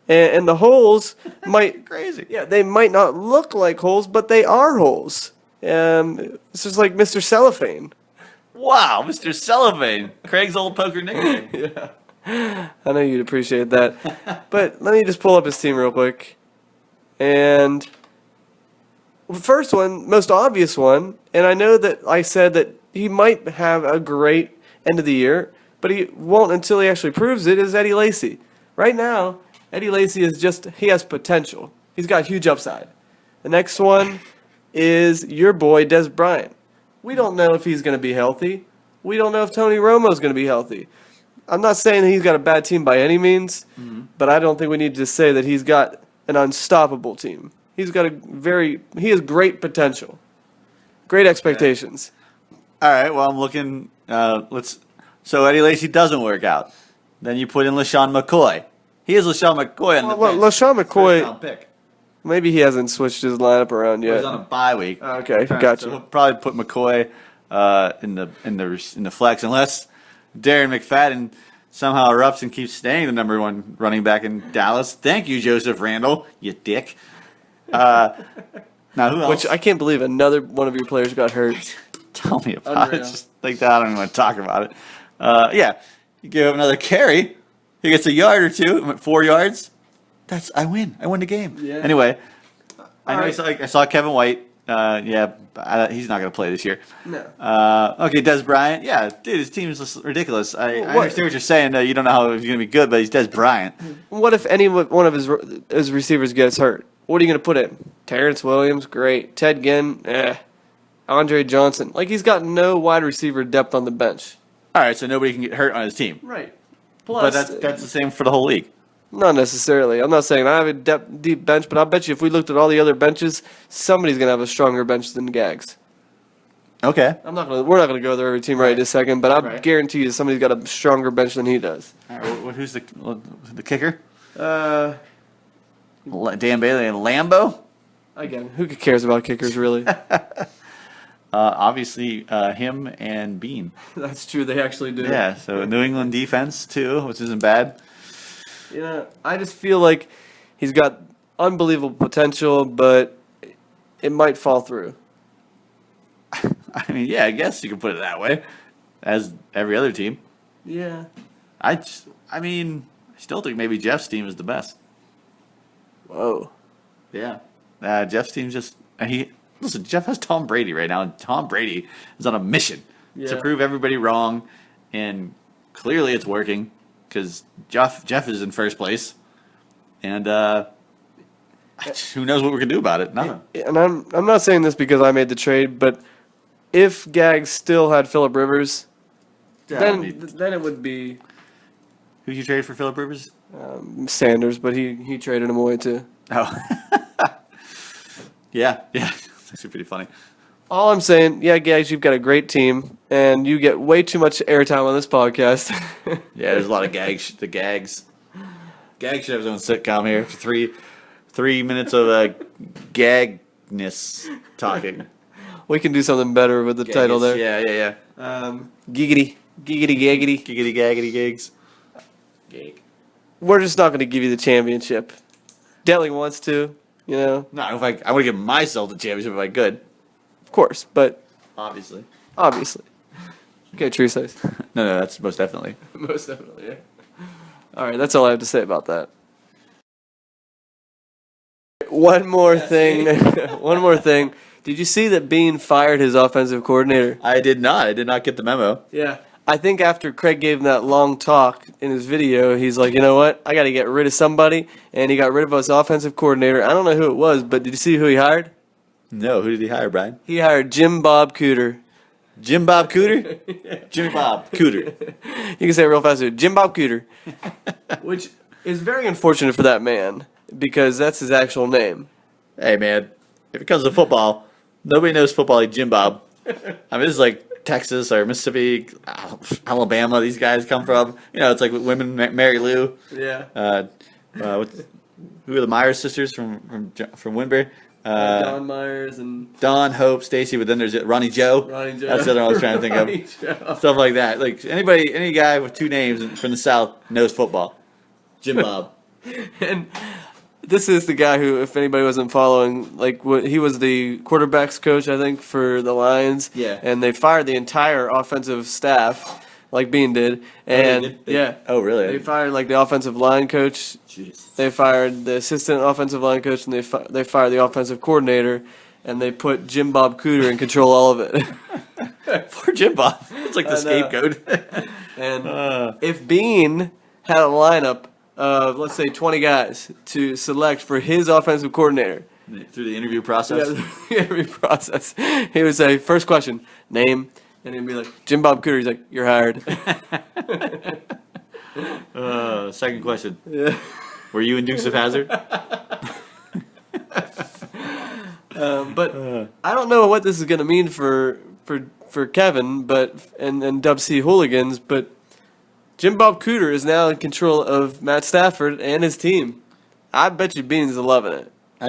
and the holes might Crazy. Yeah, they might not look like holes, but they are holes. It's just like Mr. Cellophane. Wow, Mr. Sullivan, Craig's old poker nickname. I know you'd appreciate that. But let me just pull up his team real quick. And first one, most obvious one, and I know that I said that he might have a great end of the year, but he won't until he actually proves it, is Eddie Lacy. Right now, Eddie Lacy he has potential. He's got huge upside. The next one, is your boy Des Bryant. We don't know if he's going to be healthy. We don't know if Tony Romo's going to be healthy. I'm not saying that he's got a bad team by any means, but I don't think we need to say that he's got an unstoppable team. He has great potential, great expectations. All right. Well, I'm looking. So Eddie Lacy doesn't work out. Then you put in LaShawn McCoy. He is LaShawn McCoy on the bench. LaShawn McCoy, First round pick. maybe he hasn't switched his lineup around He's yet. on a bye week. Okay, So gotcha. he'll probably put McCoy in the flex unless Darren McFadden somehow erupts and keeps staying the number one running back in Dallas. Thank you, Joseph Randall, you dick. Now who else? Which I can't believe another one of your players got hurt. Tell me about Unreal. it. Just like that. I don't even want to talk about it. Yeah, you give him another carry. He gets a yard or two, 4 yards. I win. I win the game. Yeah. Anyway, I know right. I saw Kevin White. He's not going to play this year. No. Okay, Des Bryant. Yeah, dude, his team is just ridiculous. I what- understand what you're saying. You don't know how he's going to be good, but he's Des Bryant. What if any one of his receivers gets hurt? What are you going to put in? Terrence Williams, great. Ted Ginn, Andre Johnson. Like, he's got no wide receiver depth on the bench. All right, so nobody can get hurt on his team. Right. But Plus, that's the same for the whole league. not necessarily. I'm not saying I have a deep bench, but I bet you if we looked at all the other benches, somebody's going to have a stronger bench than Gags. Okay. We're not going to go there every team right this second, but I Right. guarantee you somebody's got a stronger bench than he does. All right, who's the kicker? Uh, Dan Bailey and Lambo? Again, who cares about kickers, really? Obviously, him and Bean. That's true. They actually do. Yeah, so New England defense, too, which isn't bad. Yeah, I just feel like he's got unbelievable potential, but it might fall through. I mean, yeah, I guess you can put it that way, as every other team. Yeah. I still think maybe Jeff's team is the best. Whoa. Yeah. Jeff's team's just listen, Jeff has Tom Brady right now, and Tom Brady is on a mission to Yeah. prove everybody wrong, and clearly it's working because Jeff is in first place, and who knows what we're gonna do about it? Nothing. And I'm not saying this because I made the trade, but if Gags still had Phillip Rivers, then it would be Who'd you trade for Phillip Rivers? Sanders, but he traded him away too. Oh, yeah. It's actually pretty funny. All I'm saying, yeah, Gags, you've got a great team, and you get way too much airtime on this podcast. Yeah, there's a lot of gags. The gags. Gag should have his own sitcom here. 3 minutes of gagness talking. We can do something better with the title there. Yeah. Giggity, gaggity. Giggity gaggity gigs. Gag. We're just not going to give you the championship. Deli wants to, you know, No, I want to give myself the championship if I could. of course, but Obviously. obviously. Okay, true size. No, that's most definitely. Most definitely, yeah. All right, that's all I have to say about that. One more thing. One more thing. Did you see that Bean fired his offensive coordinator? I did not get the memo. Yeah. I think after Craig gave him that long talk in his video, he's like, you know what? I got to get rid of somebody. And he got rid of his offensive coordinator. I don't know who it was, but did you see who he hired? No, who did he hire, Brian? He hired Jim Bob Cooter. Jim Bob Cooter? Jimmy Bob Cooter. You can say it real fast, dude. Jim Bob Cooter. Which is very unfortunate for that man because that's his actual name. Hey, man, if it comes to football, nobody knows football like Jim Bob. I mean, this is like Texas or Mississippi, Alabama, these guys come from. You know, it's like women, Mary Lou. Yeah. Who are the Myers sisters from Winbury? Don Myers and Dawn, Hope, Stacy, but then there's Ronnie Joe. Ronnie Joe. That's the other one I was trying to think Ronnie of. Joe. Stuff like that. Like any guy with two names from the South knows football. Jim Bob. And this is the guy who, if anybody wasn't following, he was the quarterbacks coach, I think, for the Lions. Yeah. And they fired the entire offensive staff, like Bean did. And yeah. Oh, really? They fired the offensive line coach. Jeez. They fired the assistant offensive line coach, and they fired the offensive coordinator, and they put Jim Bob Cooter in control all of it. Poor Jim Bob. It's like the I know. scapegoat. And if Bean had a lineup of, let's say, 20 guys to select for his offensive coordinator, Through the interview process. Yeah, every process. He would say, first question, name, and he'd be like, Jim Bob Cooter. He's like, you're hired. Second question. Yeah. Were you in Dukes of Hazzard? But I don't know what this is going to mean for Kevin, and Dub C hooligans, but Jim Bob Cooter is now in control of Matt Stafford and his team. I bet you Beans is loving it. I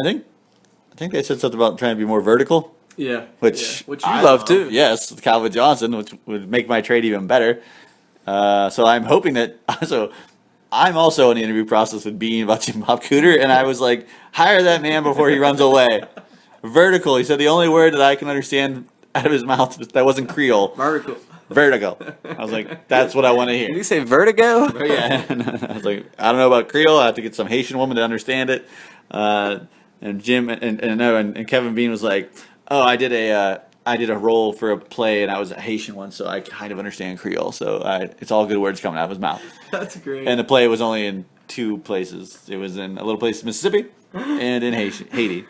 think they said something about trying to be more vertical. Yeah, Which you I love too. Yes, with Calvin Johnson, which would make my trade even better. So I'm hoping that. So I'm also in the interview process with Bean about Jim Bob Cooter, and I was like, hire that man before he runs away. Vertical. He said the only word that I can understand out of his mouth that wasn't Creole. Vertical. Vertigo. I was like, that's what I want to Did you hear. say vertigo? Yeah. I was like, I don't know about Creole. I have to get some Haitian woman to understand it. And Jim and Kevin Bean was like, oh, I did a role for a play, and I was a Haitian one, so I kind of understand Creole. So it's all good words coming out of his mouth. That's great. And the play was only in 2 places. It was in a little place in Mississippi and in Haiti.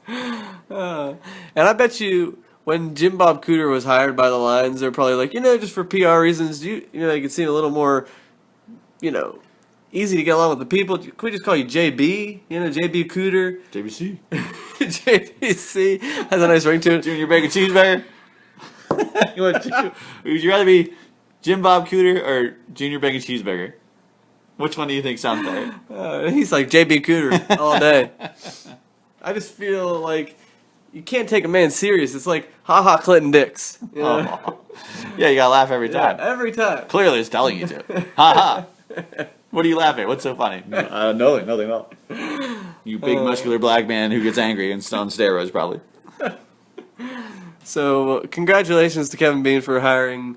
And I bet you when Jim Bob Cooter was hired by the Lions, they're probably like, just for PR reasons, you could seem a little more, easy to get along with the people. Can we just call you JB? JB Cooter. JBC. JBC has a nice ring to it. Junior Bacon Cheeseburger. Would you rather be Jim Bob Cooter or Junior Bacon Cheeseburger? Which one do you think sounds better? He's like JB Cooter all day. I just feel like you can't take a man serious. It's like, haha, Clinton Dix. Oh. Yeah, you gotta laugh every Yeah, time. every time. Clearly, it's telling you to. Ha ha. What are you laughing at? What's so funny? Nothing at all. You big muscular black man who gets angry and on steroids, probably. So, congratulations to Kevin Bean for hiring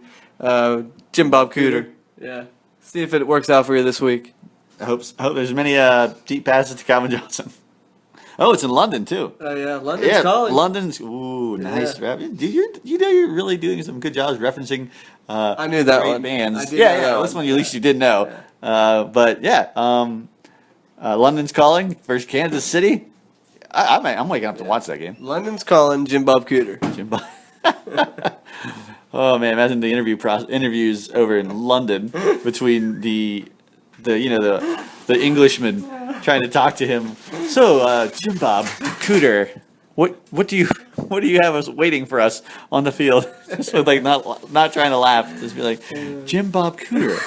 Jim Bob Cooter. Yeah. See if it works out for you this week. I hope there's many deep passes to Calvin Johnson. Oh, it's in London too. Oh yeah, London's calling. London's. Ooh, nice. Yeah. You're really doing some good jobs referencing. I knew that great one. bands. I did know that This one. one at least you did know. But yeah, London's calling versus Kansas City. I'm waking up to watch that game. London's calling Jim Bob Cooter. Oh man, imagine the interviews over in London between the Englishman trying to talk to him. So, Jim Bob Cooter, what do you have us waiting for us on the field? Just with like not trying to laugh, just be like, Jim Bob Cooter.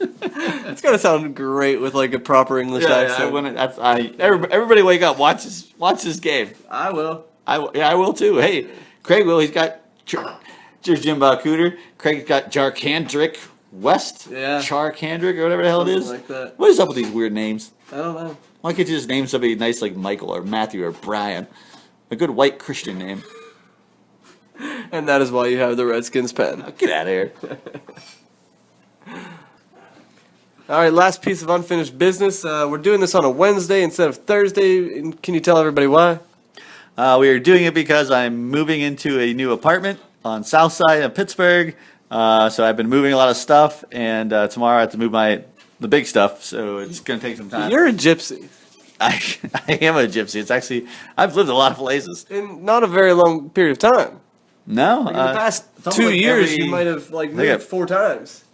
It's gotta sound great with like a proper English accent. Everybody wake up, watch this game. I will. I will too. Hey, Craig will. He's got Jim Bob Cooter. Craig's got Jarkandrick West. Yeah. Charkandrick or whatever the hell it is. Something like that. What is up with these weird names? I don't know. Why can't you just name somebody nice like Michael or Matthew or Brian? A good white Christian name. And that is why you have the Redskins pen. Get out of here. All right, last piece of unfinished business. We're doing this on a Wednesday instead of Thursday. And can you tell everybody why? We are doing it because I'm moving into a new apartment on South Side of Pittsburgh. So I've been moving a lot of stuff, and tomorrow I have to move the big stuff. So it's going to take some time. You're a gypsy. I am a gypsy. It's actually I've lived a lot of places. In not a very long period of time. No, Like in the past it's almost 2 like years, you might have like think moved 4 times.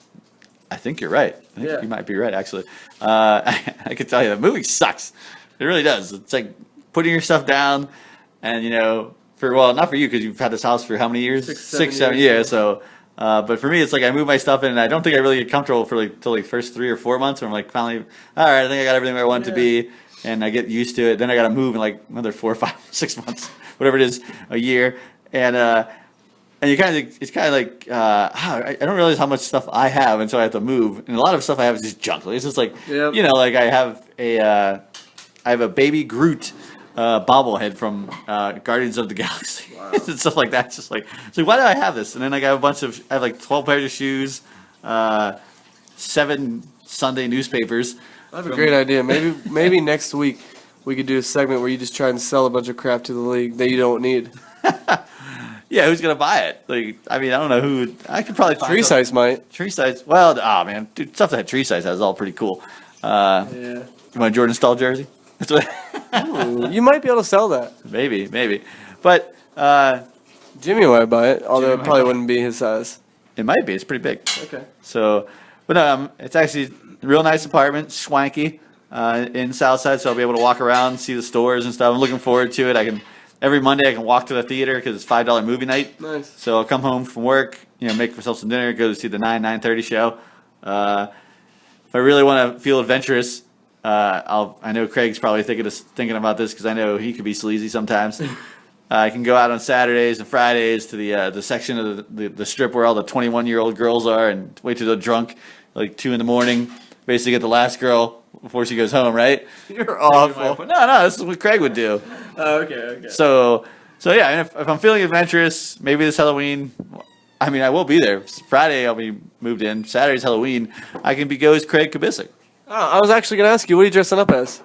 I think you're right. I think Yeah. you might be right, actually. I can tell you, that moving sucks. It really does. It's like putting your stuff down, and not for you because you've had this house for how many years? 6, 7 years. years. So, but for me, it's like I move my stuff in, and I don't think I really get comfortable for till the first 3 or 4 months. Where I'm like, finally, all right, I think I got everything where I want it to be, and I get used to it. Then I got to move in like another 4, 5, 6 months, whatever it is, a year, and it's kind of like I don't realize how much stuff I have until I have to move, and a lot of stuff I have is just junk. Like, it's just like Yep. like I have a baby Groot bobblehead from Guardians of the Galaxy and stuff like that. It's just like why do I have this? And then I have I have like 12 pairs of shoes, 7 Sunday newspapers. I have a great idea. Maybe next week we could do a segment where you just try and sell a bunch of crap to the league that you don't need. Yeah, who's gonna buy it? Like, I mean, I don't know who. I could probably find Tree some- size might. Tree size. Well, man, dude, stuff that Tree size has is all pretty cool. Yeah. You want a Jordan Stahl jersey? That's what. Ooh, you might be able to sell that. maybe. But Jimmy might buy it, although Jimmy it probably might buy it. wouldn't be his size. it might be. It's pretty big. Okay. So, but no, it's actually a real nice apartment, swanky, in Southside. So I'll be able to walk around, see the stores and stuff. I'm looking forward to it. Every Monday I can walk to the theater because it's $5 movie night. Nice. So I'll come home from work, make myself some dinner, go to see the 9:30 show. If I really want to feel adventurous, I know Craig's probably thinking about this because I know he could be sleazy sometimes. I can go out on Saturdays and Fridays to the section of the strip where all the 21-year-old girls are and wait till they're drunk, like 2 a.m. Basically get the last girl before she goes home, right? You're awful. No, this is what Craig would do. Okay. So yeah, and if I'm feeling adventurous, maybe this Halloween, I mean, I will be there. Friday I'll be moved in. Saturday's Halloween. I can be Ghost Craig Kubisic. Oh, I was actually going to ask you, what are you dressing up as?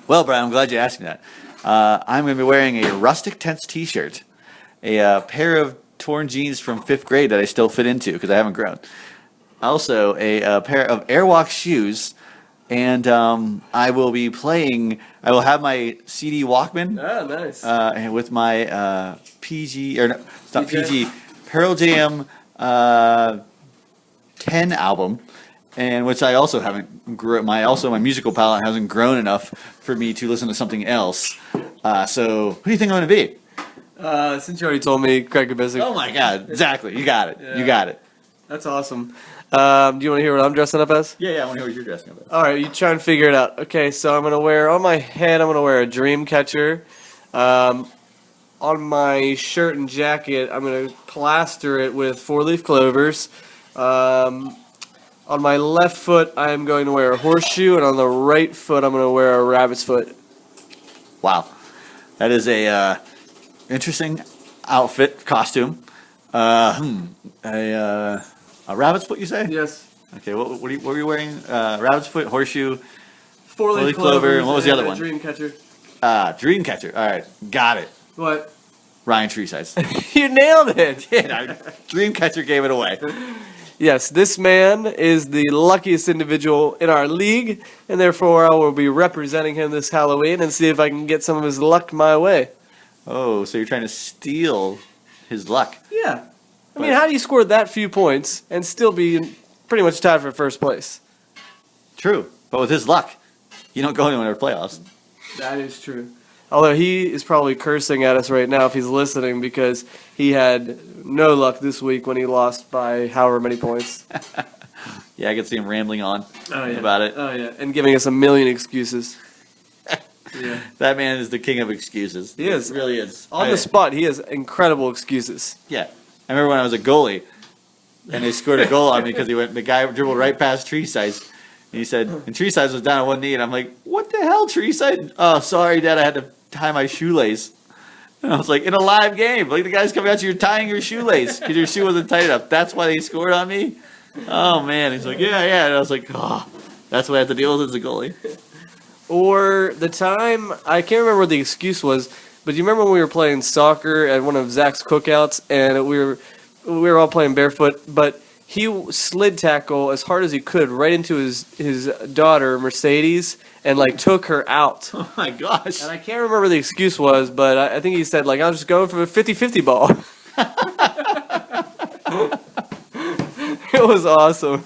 Well, Brian, I'm glad you asked me that. I'm going to be wearing a Rustic Tents t-shirt, a pair of torn jeans from 5th grade that I still fit into because I haven't grown. Also, a pair of Airwalk shoes, and I will have my CD Walkman Oh, nice. and with my PG, or no, it's not DJ? PG, Pearl Jam 10 album, and which I also haven't my musical palette hasn't grown enough for me to listen to something else. So who do you think I'm going to be? Since you already told me, Craig Kubisic. Oh my God, exactly. You got it. You got it. That's awesome. Do you want to hear what I'm dressing up as? Yeah, I want to hear what you're dressing up as. All right, you try and figure it out. Okay, so I'm gonna wear on my head. I'm gonna wear a dream catcher. On my shirt and jacket, I'm gonna plaster it with 4-leaf clovers. On my left foot, I'm going to wear a horseshoe, and on the right foot, I'm gonna wear a rabbit's foot. Wow, that is a interesting costume. A rabbit's foot, you say? Yes. Okay, what were you wearing? Rabbit's foot, horseshoe, 4-leaf Four-leaf clover, clovers. and what was the other a one? Dream catcher. Dreamcatcher. All right, got it. What? Ryan Treesize. You nailed it. Dreamcatcher gave it away. Yes, this man is the luckiest individual in our league, and therefore I will be representing him this Halloween and see if I can get some of his luck my way. Oh, so you're trying to steal his luck? Yeah. I mean, how do you score that few points and still be pretty much tied for first place? True, but with his luck, you don't go anywhere to playoffs. That is true. Although he is probably cursing at us right now if he's listening because he had no luck this week when he lost by however many points. Yeah, I can see him rambling on about it. Oh, yeah. And giving us a million excuses. Yeah. That man is the king of excuses. He is. He really is. On the spot, he has incredible excuses. Yeah. I remember when I was a goalie, and they scored a goal on me because the guy dribbled right past Tree Size. And he said, and Tree Size was down on one knee, and I'm like, what the hell, Tree Size? Oh, sorry, Dad, I had to tie my shoelace. And I was like, in a live game, like the guy's coming at you, you're tying your shoelace because your shoe wasn't tight enough. That's why they scored on me? Oh, man. He's like, yeah. And I was like, oh, that's what I have to deal with as a goalie. Or the time, I can't remember what the excuse was, but do you remember when we were playing soccer at one of Zach's cookouts and we were all playing barefoot, but he slid tackle as hard as he could right into his daughter, Mercedes, and like took her out. Oh, my gosh. And I can't remember what the excuse was, but I think he said, like, I'll just go for a 50-50 ball. It was awesome.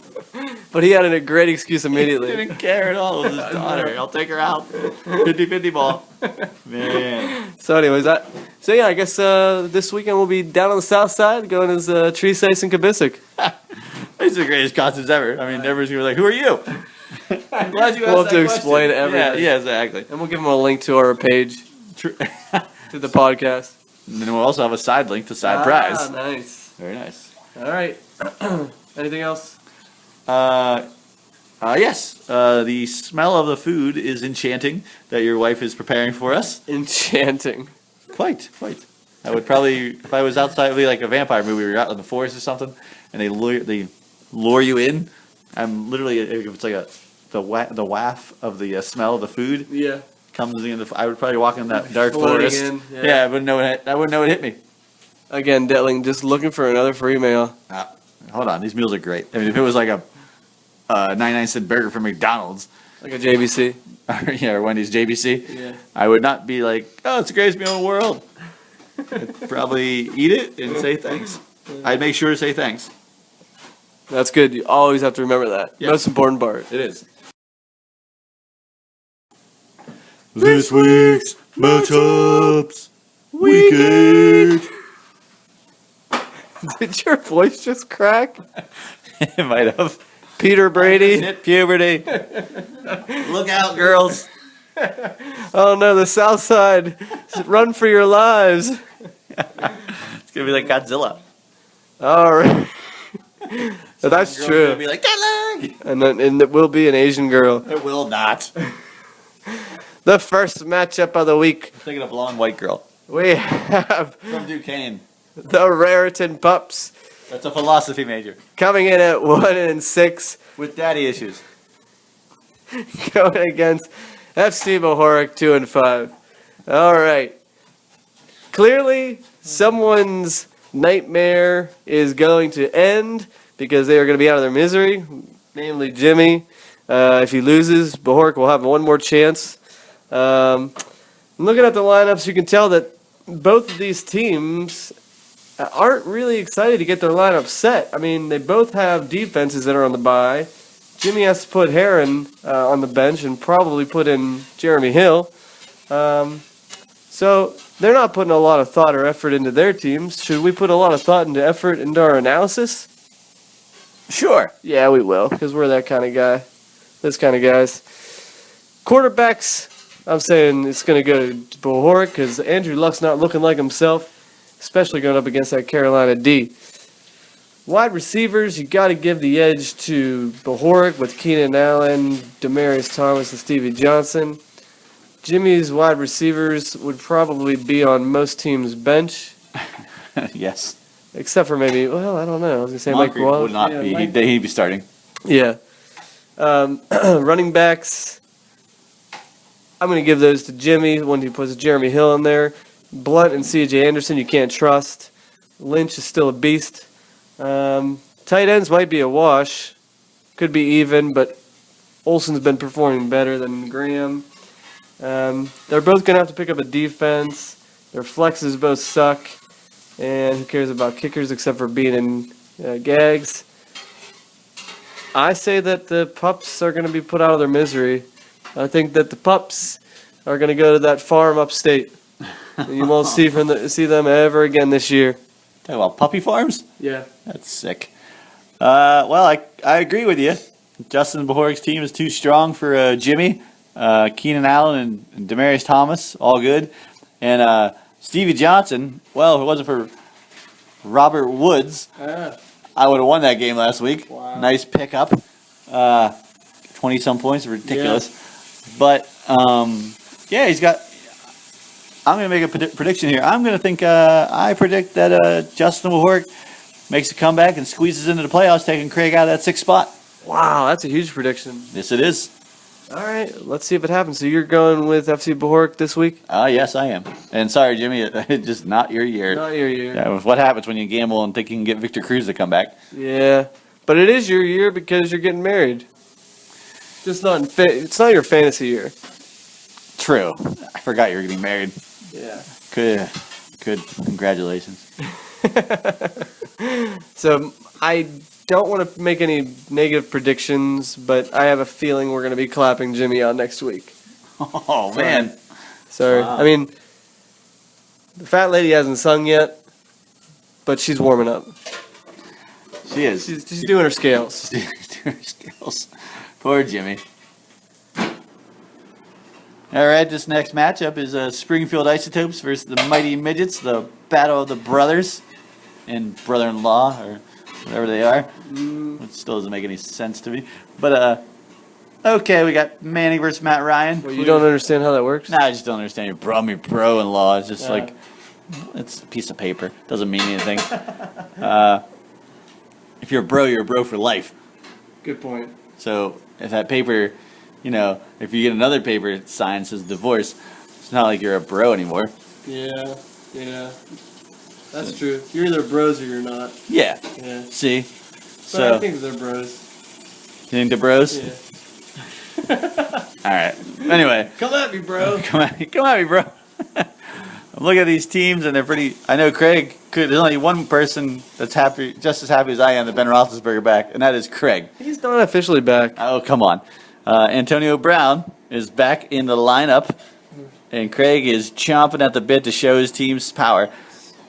But he had a great excuse He immediately. didn't care at all. It was his daughter. I'll take her out. 50-50 ball. Man. So anyways, I guess this weekend we'll be down on the south side going as Tree Size and Kubisic. These are the greatest costumes ever. I mean, everyone's going to be like, who are you? I'm glad you asked We'll have that to question. explain everything. Yeah, exactly. And we'll give them a link to our page, True. to the podcast. And then we'll also have a side link to side prize. Nice. Very nice. All right. Anything else? Yes. The smell of the food is enchanting that your wife is preparing for us. Enchanting. Quite. I would probably, if I was outside, it would be like a vampire movie. We were out in the forest or something, and they lure you in. I'm literally, if it's like the waft of the smell of the food Yeah. comes in. I would probably walk in that dark Floating forest. in, yeah. I wouldn't know it hit me. Again, Detling, just looking for another free meal. Hold on, these meals are great. I mean, if it was like a 99-cent burger from McDonald's, Like a JBC. or Wendy's JBC, Yeah. I would not be like, oh, it's the greatest meal in the world. I'd probably eat it and say thanks. I'd make sure to say thanks. That's good. You always have to remember that. Yeah. Most important part. It is. This week's matchups. Week 8. Did your voice just crack? It might have. Peter Brady. Hit puberty. Look out, girls. Oh no, the South Side. Run for your lives. It's gonna be like Godzilla. All right. That's Girl's true. gonna be like, "Get And it will be an Asian girl. leg!" It will not. The first matchup of the week, Thinking of blonde white girl we have from Duquesne. the Raritan Pups That's a philosophy major coming in at 1-6, with daddy issues. going against FC Mahorek 2-5. All right. Clearly, someone's nightmare is going to end because they are going to be out of their misery, namely Jimmy. If he loses, Mahorek will have one more chance. Looking at the lineups, you can tell that both of these teams aren't really excited to get their lineup set. I mean, they both have defenses that are on the bye. Jimmy has to put Heron on the bench and probably put in Jeremy Hill. So they're not putting a lot of thought or effort into their teams. Should we put a lot of thought and effort into our analysis? Sure. Yeah, we will, because we're that kind of guy. Those kind of guys. Quarterbacks, I'm saying it's going to go to Mahorek because Andrew Luck's not looking like himself, especially going up against that Carolina D. Wide receivers, you got to give the edge to Mahorek with Keenan Allen, Demarius Thomas, and Stevie Johnson. Jimmy's wide receivers would probably be on most teams' bench, Yes. except for maybe, well, I don't know. I was going to say Mike Moncrief Wallace. would not Yeah, be. Mike- He'd be starting. Yeah. Running backs, I'm going to give those to Jimmy when he puts Jeremy Hill in there. Blunt and C.J. Anderson, you can't trust. Lynch is still a beast. Tight ends might be a wash. Could be even, but Olsen's been performing better than Graham. They're both going to have to pick up a defense. Their flexes both suck. And who cares about kickers except for being in gags? I say that the Pups are going to be put out of their misery. I think that the Pups are going to go to that farm upstate. And you won't see them ever again this year. Talk about puppy farms? Yeah. That's sick. Well, I agree with you. Justin Mahorek's team is too strong for Jimmy. Keenan Allen and Demarius Thomas, all good. And Stevie Johnson, well, if it wasn't for Robert Woods, I would have won that game last week. Wow. Nice pickup. 20-some points, ridiculous. But, yeah, he's got... I'm going to make a prediction here. I'm going to think... I predict that Justin Mahorek makes a comeback and squeezes into the playoffs, taking Craig out of that 6th spot. Wow, that's a huge prediction. Yes, it is. All right, let's see if it happens. So you're going with FC Mahorek this week? Yes, I am. And sorry, Jimmy, it's just not your year. Not your year. Yeah, what happens when you gamble and think you can get Victor Cruz to come back? Yeah, but it is your year because you're getting married. Just not it's not your fantasy year. True. I forgot you were getting married. Yeah. Good. Congratulations. So I don't want to make any negative predictions, but I have a feeling we're going to be clapping Jimmy out next week. Oh, man. Sorry. Wow. I mean, the fat lady hasn't sung yet, but she's warming up. She is. She's doing her scales. Doing her skills. Poor Jimmy. All right, this next matchup is Springfield Isotopes versus the Mighty Midgets, the battle of the brothers and brother-in-law, or whatever they are. Which still doesn't make any sense to me. But, okay, we got Manning versus Matt Ryan. Well, you don't understand how that works? Nah, I just don't understand your bro-in-law. It's just Yeah. like, it's a piece of paper. Doesn't mean anything. If you're a bro for life. Good point. So if that paper, if you get another paper signed says divorce, it's not like you're a bro anymore. Yeah. That's true. You're either bros or you're not. Yeah. Yeah. See? But So I think they're bros. you think the bros? Yeah. All right. Anyway, Come at me, bro. come at me, bro. I'm looking at these teams, and they're pretty. I know Craig. There's only one person that's happy, just as happy as I am, that Ben Roethlisberger back, and that is Craig. He's not officially back. Oh, come on. Antonio Brown is back in the lineup, and Craig is chomping at the bit to show his team's power.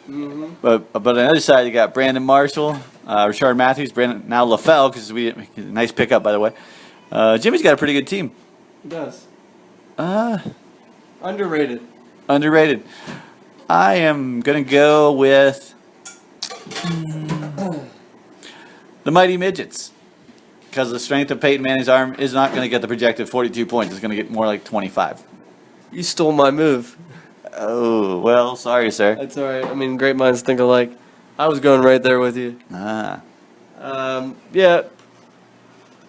But on the other side, you got Brandon Marshall, Rashard Matthews, now LaFell, because nice pickup, by the way. Jimmy's got a pretty good team. He does. Uh, Underrated. Underrated. I am going to go with the Mighty Midgets. Because the strength of Peyton Manning's arm is not going to get the projected 42 points. It's going to get more like 25. You stole my move. Oh, well, sorry, sir. That's all right. I mean, great minds think alike. I was going right there with you. Ah. Yeah,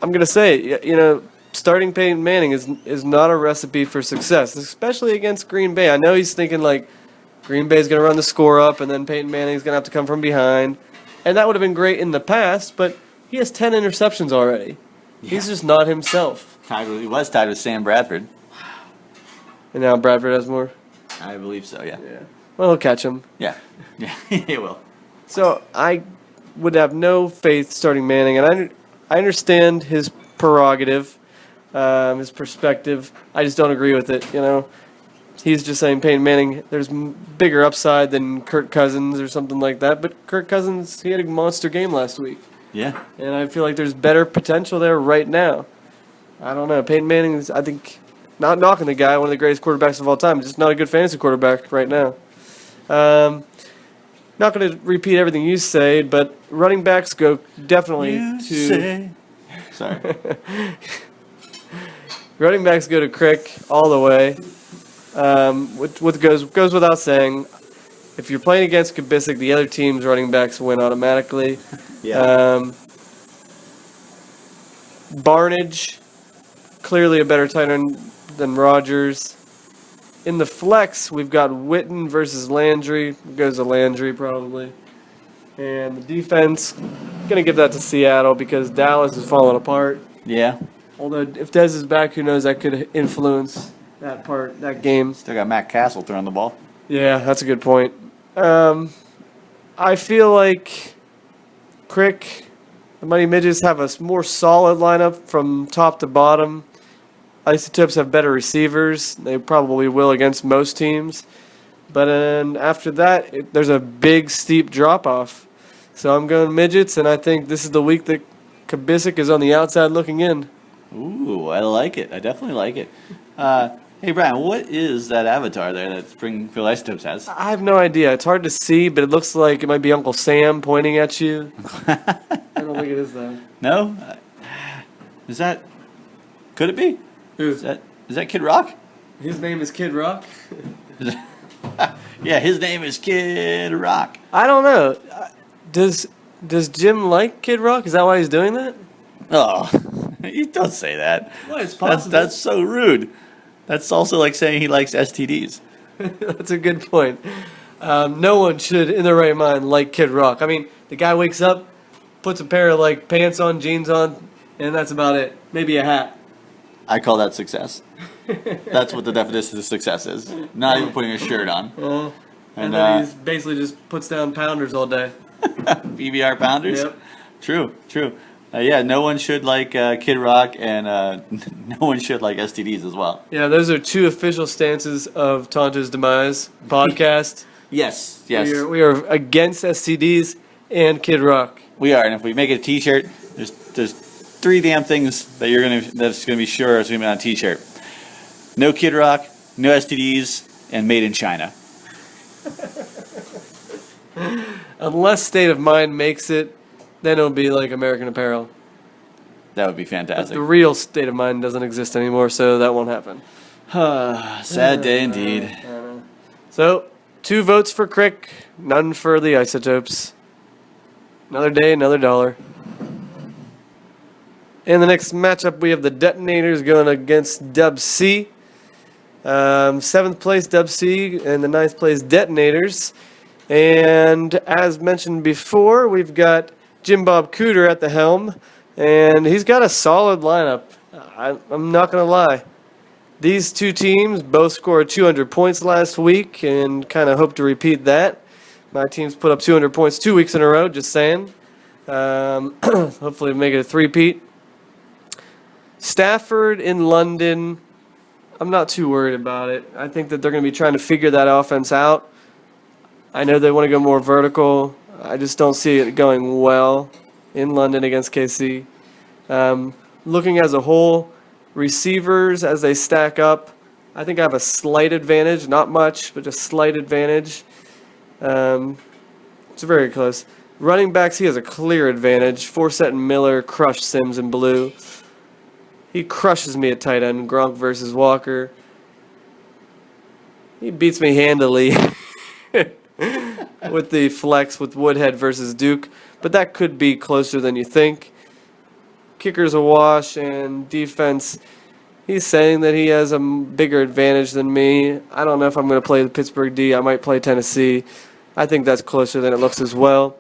I'm going to say, starting Peyton Manning is not a recipe for success, especially against Green Bay. I know he's thinking, like, Green Bay's going to run the score up, and then Peyton Manning's going to have to come from behind. And that would have been great in the past, but he has 10 interceptions already. Yeah. He's just not himself. He was tied with Sam Bradford. And now Bradford has more? I believe so, yeah. Yeah. Well, he'll catch him. Yeah. Yeah, he will. So I would have no faith starting Manning, and I understand his prerogative, his perspective. I just don't agree with it. He's just saying Peyton Manning. There's bigger upside than Kirk Cousins or something like that. But Kirk Cousins, he had a monster game last week, Yeah. and I feel like there's better potential there right now. I don't know. Peyton Manning is, I think, not knocking the guy, one of the greatest quarterbacks of all time, just not a good fantasy quarterback right now. Not going to repeat everything you say, but running backs go definitely Sorry. running backs go to Crick all the way. What goes without saying. If you're playing against Kubisik, the other team's running backs win automatically. Yeah. Barnage, clearly a better tight end than Rodgers. In the flex, we've got Witten versus Landry. Goes to Landry probably. And the defense, going to give that to Seattle because Dallas is falling apart. Yeah. Although if Dez is back, who knows, that could influence that game. Still got Matt Castle throwing the ball. Yeah, that's a good point. I feel like Crick, the Mighty Midgets have a more solid lineup from top to bottom. Isotopes have better receivers. They probably will against most teams. But then after that, there's a big, steep drop-off. So I'm going Midgets, and I think this is the week that Kubisik is on the outside looking in. Ooh, I like it. I definitely like it. Hey, Brian, what is that avatar there that Springfield Isotopes has? I have no idea. It's hard to see, but it looks like it might be Uncle Sam pointing at you. I don't think it is, though. No? Is that... Could it be? Who? Is that Kid Rock? His name is Kid Rock? Yeah, his name is Kid Rock. I don't know. Does Jim like Kid Rock? Is that why he's doing that? Oh, you don't say that. Well, it's That's so rude. That's also like saying he likes STDs. That's a good point. No one should, in their right mind, like Kid Rock. I mean, the guy wakes up, puts a pair of pants on, jeans on, and that's about it. Maybe a hat. I call that success. That's what the definition of success is. Not even putting a shirt on. And then he basically just puts down pounders all day. PBR pounders? Yep. True. Yeah, no one should like Kid Rock, and no one should like STDs as well. Yeah, those are two official stances of Tonto's Demise podcast. Yes. We are against STDs and Kid Rock. We are, and if we make it a T-shirt, there's three damn things that's gonna be sure is gonna be on a T-shirt. No Kid Rock, no STDs, and made in China. Unless State of Mind makes it, then it'll be like American Apparel. That would be But fantastic. the real State of Mind doesn't exist anymore, so that won't happen. Sad day indeed. So, 2 votes for Crick, none for the Isotopes. Another day, another dollar. In the next matchup, we have the Detonators going against Dub C. 7th place Dub C and the 9th place Detonators. And as mentioned before, we've got Jim Bob Cooter at the helm, and he's got a solid lineup. I'm not going to lie. These two teams both scored 200 points last week and kind of hope to repeat that. My team's put up 200 points 2 weeks in a row, just saying. Hopefully make it a three-peat. Stafford in London, I'm not too worried about it. I think that they're going to be trying to figure that offense out. I know they want to go more vertical. I just don't see it going well in London against KC. Looking as a whole, receivers as they stack up, I think I have a slight advantage, not much, but just slight advantage. It's very close. Running backs, he has a clear advantage. Forsett and Miller crush Sims in blue. He crushes me at tight end. Gronk versus Walker. He beats me handily with the flex with Woodhead versus Duke, but that could be closer than you think. Kicker's a wash, and defense, he's saying that he has a bigger advantage than me. I don't know if I'm going to play the Pittsburgh D. I might play Tennessee. I think that's closer than it looks as well.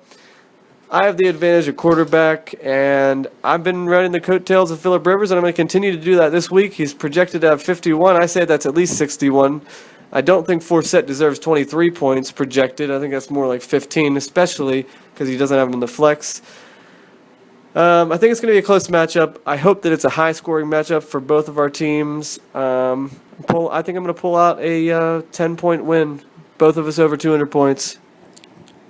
I have the advantage of quarterback, and I've been riding the coattails of Phillip Rivers, and I'm going to continue to do that this week. He's projected to have 51. I say that's at least 61. I don't think Forsett deserves 23 points projected. I think that's more like 15, especially because he doesn't have him in the flex. I think it's going to be a close matchup. I hope that it's a high-scoring matchup for both of our teams. I think I'm going to pull out a 10-point win. Both of us over 200 points.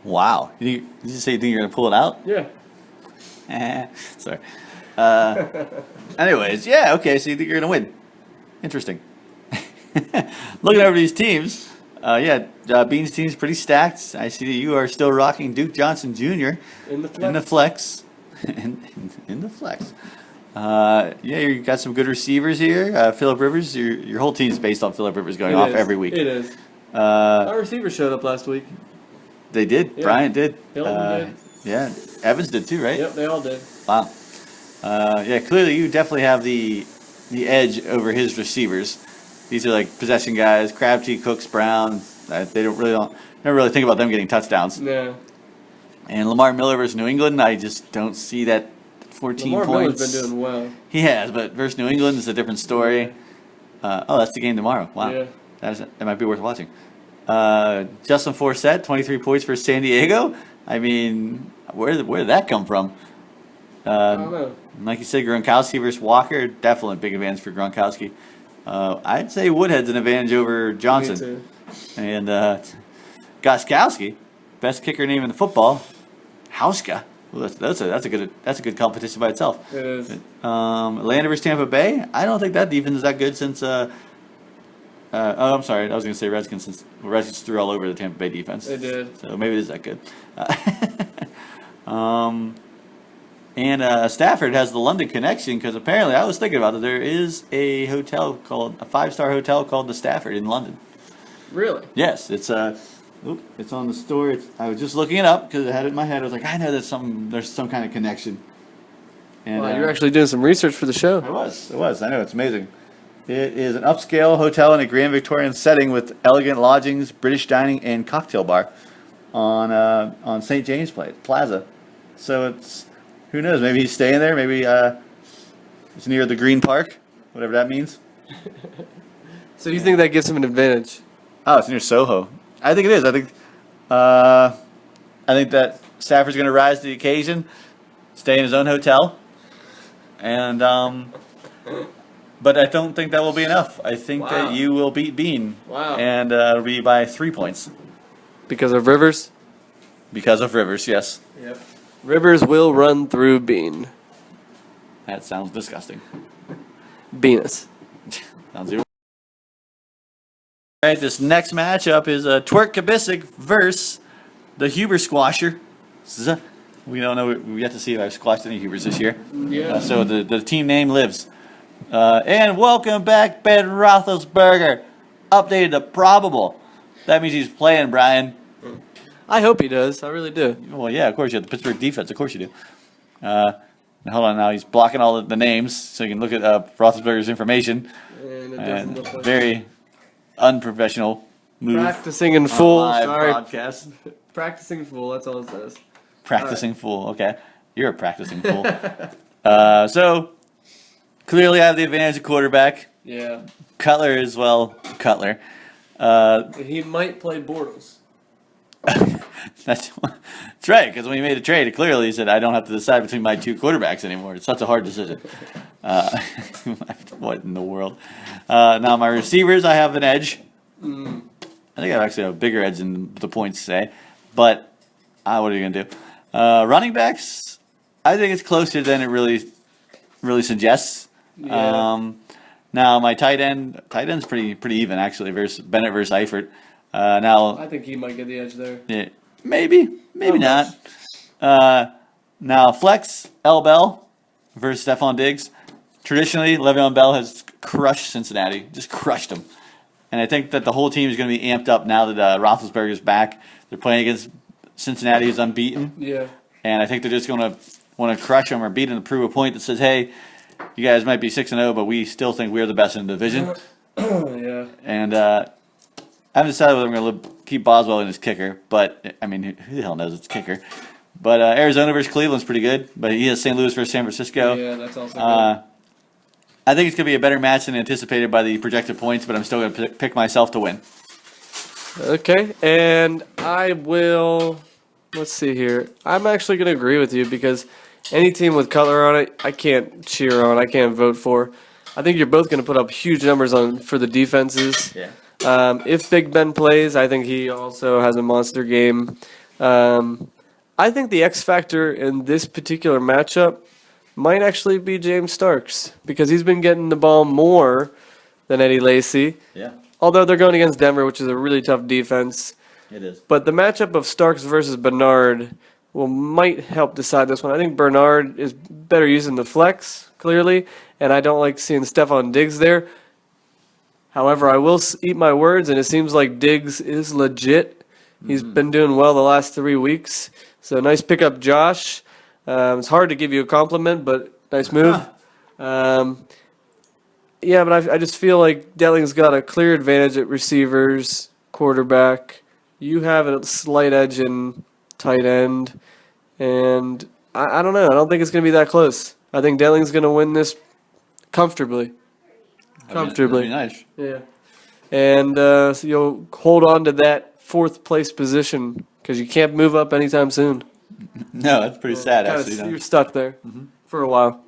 Wow. Did you say you think you're going to pull it out? Yeah. Sorry. Anyways, yeah, okay, so you think you're going to win. Interesting. Looking over these teams, Bean's team's pretty stacked. I see that you are still rocking Duke Johnson Jr. In the flex. In the flex. in the flex. You got some good receivers here. Phillip Rivers, your whole team's based on Phillip Rivers going off every week. It is. Our receiver showed up last week. They did. Yeah. Bryant did. Hilton did. Yeah. Evans did too, right? Yep, they all did. Wow. Clearly you definitely have the edge over his receivers. These are like possession guys, Crabtree, Cooks, Brown. They never really think about them getting touchdowns. No. And Lamar Miller versus New England, I just don't see that 14 Lamar points. Miller's been doing well. He has, but versus New England is a different story. That's the game tomorrow. Wow. Yeah. That might be worth watching. Justin Forsett, 23 points for San Diego. I mean, where did that come from? I don't know. Like you said, Gronkowski versus Walker, definitely a big advantage for Gronkowski. I'd say Woodhead's an advantage over Johnson. Me too. And Gostkowski, best kicker name in the football, Hauska. Well, that's a good competition by itself. It is. Atlanta versus Tampa Bay. I don't think that defense is that good since. I'm sorry. I was going to say Redskins since Redskins threw all over the Tampa Bay defense. They did. So maybe it is that good. Stafford has the London connection because apparently I was thinking about it. There is a hotel called a 5-star hotel called the Stafford in London. Really? Yes, it's it's on the store. I was just looking it up because I had it in my head. I was like, I know there's some kind of connection. And Wow, you're actually doing some research for the show. I was. I know, it's amazing. It is an upscale hotel in a Grand Victorian setting with elegant lodgings, British dining, and cocktail bar on St. James Plaza. So it's, who knows, maybe he's staying there. Maybe it's near the Green Park, whatever that means. So you think that gives him an advantage? Oh, it's near Soho. I think it is. I think that Stafford's going to rise to the occasion, stay in his own hotel, and but I don't think that will be enough. I think that you will beat Bean. Wow. And it'll be by 3 points. Because of Rivers? Because of Rivers, yes. Yep. Rivers will run through Bean. That sounds disgusting. Beanus. Sounds evil. All right, this next matchup is Twerk Kabisic versus the Huber Squasher. We don't know. We have to see if I've squashed any Hubers this year. Yeah. So the team name lives. And welcome back, Ben Roethlisberger. Updated to probable. That means he's playing, Brian. I hope he does. I really do. Well, yeah, of course you have the Pittsburgh defense. Of course you do. Hold on now. He's blocking all the names so you can look at Roethlisberger's information. And it doesn't And look like very unprofessional move. practicing in full. Live Sorry. broadcast. Practicing in full. That's all it says. Practicing fool. Okay. You're a practicing fool. So, clearly I have the advantage of quarterback. Yeah. Cutler as well. Cutler. He might play Bortles. That's right, because when he made the trade, clearly he said, I don't have to decide between my two quarterbacks anymore. It's such a hard decision. What in the world? Now, my receivers, I have an edge. I think I actually have a bigger edge than the points say. But what are you going to do? Running backs, I think it's closer than it really suggests. Yeah. Now, my tight end's pretty even, actually, versus Bennett versus Eifert. Now, I think he might get the edge there. yeah, maybe Not not. Now, flex, L. Bell versus Stephon Diggs. Traditionally, Le'Veon Bell has crushed Cincinnati, just crushed them. And I think that the whole team is going to be amped up now that Roethlisberger's back. They're playing against Cincinnati, who's unbeaten. Yeah. And I think they're just going to want to crush them or beat them to prove a point that says, hey, you guys might be 6-0, but we still think we're the best in the division. Yeah. And I haven't decided whether I'm going to keep Boswell in his kicker, but I mean, who the hell knows it's kicker? But Arizona versus Cleveland's pretty good, but he has St. Louis versus San Francisco. Yeah, that's also good. I think it's going to be a better match than anticipated by the projected points, but I'm still going to pick myself to win. Okay, and I will. Let's see here. I'm actually going to agree with you because any team with Cutler on it, I can't cheer on. I can't vote for. I think you're both going to put up huge numbers for the defenses. Yeah. If Big Ben plays, I think he also has a monster game. I think the X factor in this particular matchup might actually be James Starks because he's been getting the ball more than Eddie Lacy. Yeah, Although they're going against Denver, which is a really tough defense. it is. But the matchup of Starks versus Bernard might help decide this one. I think Bernard is better using the flex, clearly, and I don't like seeing Stephon Diggs there. However, I will eat my words, and it seems like Diggs is legit. He's been doing well the last 3 weeks. So nice pickup, Josh. It's hard to give you a compliment, but nice move. Yeah, but I just feel like Delling's got a clear advantage at receivers, quarterback. You have a slight edge in tight end. And I don't know. I don't think it's going to be that close. I think Delling's going to win this comfortably. That'd be nice. Yeah. And so you'll hold on to that fourth place position because you can't move up anytime soon. No, that's pretty sad, Kinda actually. You're stuck there for a while.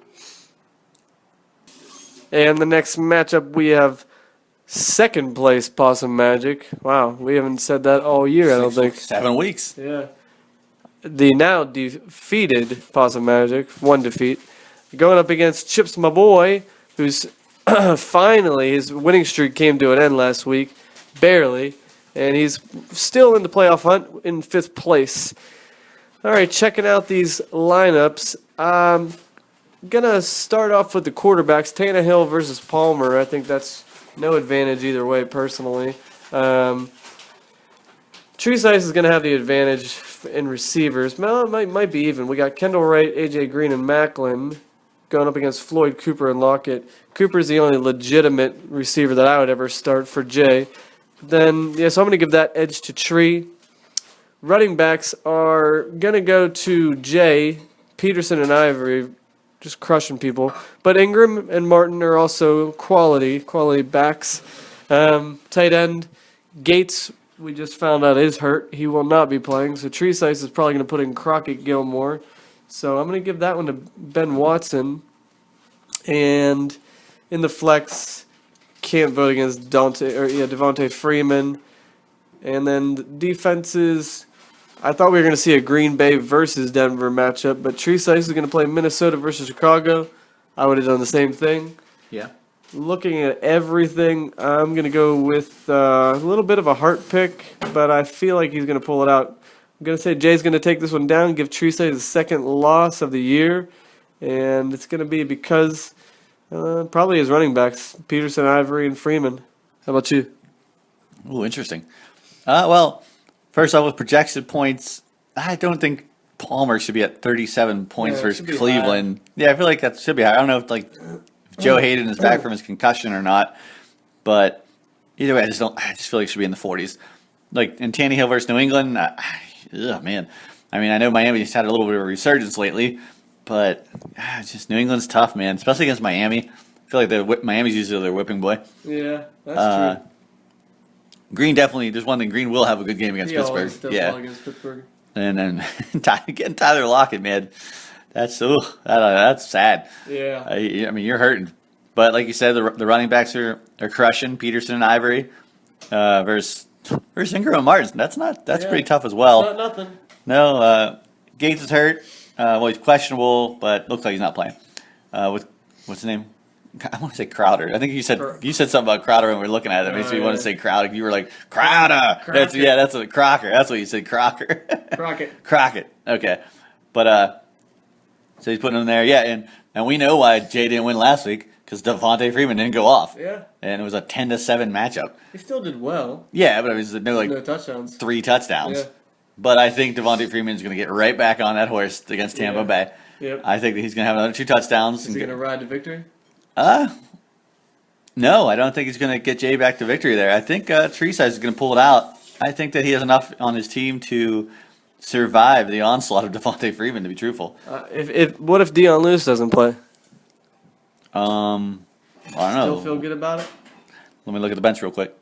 And the next matchup, we have second place Possum Magic. Wow, we haven't said that all year, I don't think. 7 weeks. Yeah. The now defeated Possum Magic, one defeat, going up against Chips, my boy, who's finally, his winning streak came to an end last week, barely, and he's still in the playoff hunt in 5th place. All right, checking out these lineups. Gonna start off with the quarterbacks. Tannehill versus Palmer. I think that's no advantage either way, personally. Tree Size is gonna have the advantage in receivers. Well, it might be even. We got Kendall Wright, AJ Green, and Macklin going up against Floyd, Cooper, and Lockett. Cooper's the only legitimate receiver that I would ever start for Jay. Then, yeah, so I'm gonna give that edge to Tree. Running backs are going to go to Jay, Peterson, and Ivory, just crushing people. But Ingram and Martin are also quality backs. Tight end, Gates, we just found out is hurt. He will not be playing. So Tree Size is probably going to put in Crockett Gilmore. So I'm going to give that one to Ben Watson. And in the flex, can't vote against Devontae Freeman. And then the defenses, I thought we were going to see a Green Bay versus Denver matchup, but Tree Size is going to play Minnesota versus Chicago. I would have done the same thing. Yeah. Looking at everything, I'm going to go with a little bit of a heart pick, but I feel like he's going to pull it out. I'm going to say Jay's going to take this one down, give Tree Size the second loss of the year, and it's going to be because probably his running backs, Peterson, Ivory, and Freeman. How about you? Ooh, interesting. Well, first off, with projected points, I don't think Palmer should be at 37 points Yeah, it versus should be Cleveland. Yeah, I feel like that should be high. I don't know if Joe Hayden is back from his concussion or not, but either way, I just feel like it should be in the 40s. Like in Tannehill versus New England, man. I mean, I know Miami's had a little bit of a resurgence lately, but just New England's tough, man, especially against Miami. feel like Miami's usually their whipping boy. Yeah, that's true. Green definitely. There's one thing. Green will have a good game against He always Pittsburgh. does Yeah, well against Pittsburgh. and then getting Tyler Lockett, man, that's sad. Yeah. I mean, you're hurting. But like you said, the running backs are crushing. Peterson and Ivory versus Ingram and Martin. That's pretty tough as well. Not nothing. No, Gates is hurt. Well, he's questionable, but looks like he's not playing. With what's his name? I want to say Crowder. I think you said something about Crowder when we were looking at it. It makes me want to say Crowder. You were like Crowder. That's a Crocker. That's what you said, Crocker. Crockett. Okay, but so he's putting him there. Yeah, and we know why Jay didn't win last week because Devontae Freeman didn't go off. Yeah. And it was a 10-7 matchup. He still did well. Yeah, but it was No touchdowns. 3 touchdowns. Yeah. But I think Devontae Freeman's going to get right back on that horse against Tampa Bay. Yep. I think that he's going to have another 2 touchdowns. Is he going to ride to victory? No, I don't think he's going to get Jay back to victory there. I think Teresa is going to pull it out. I think that he has enough on his team to survive the onslaught of Devontae Freeman, to be truthful. What if Deion Lewis doesn't play? I don't know. Still feel good about it? Let me look at the bench real quick.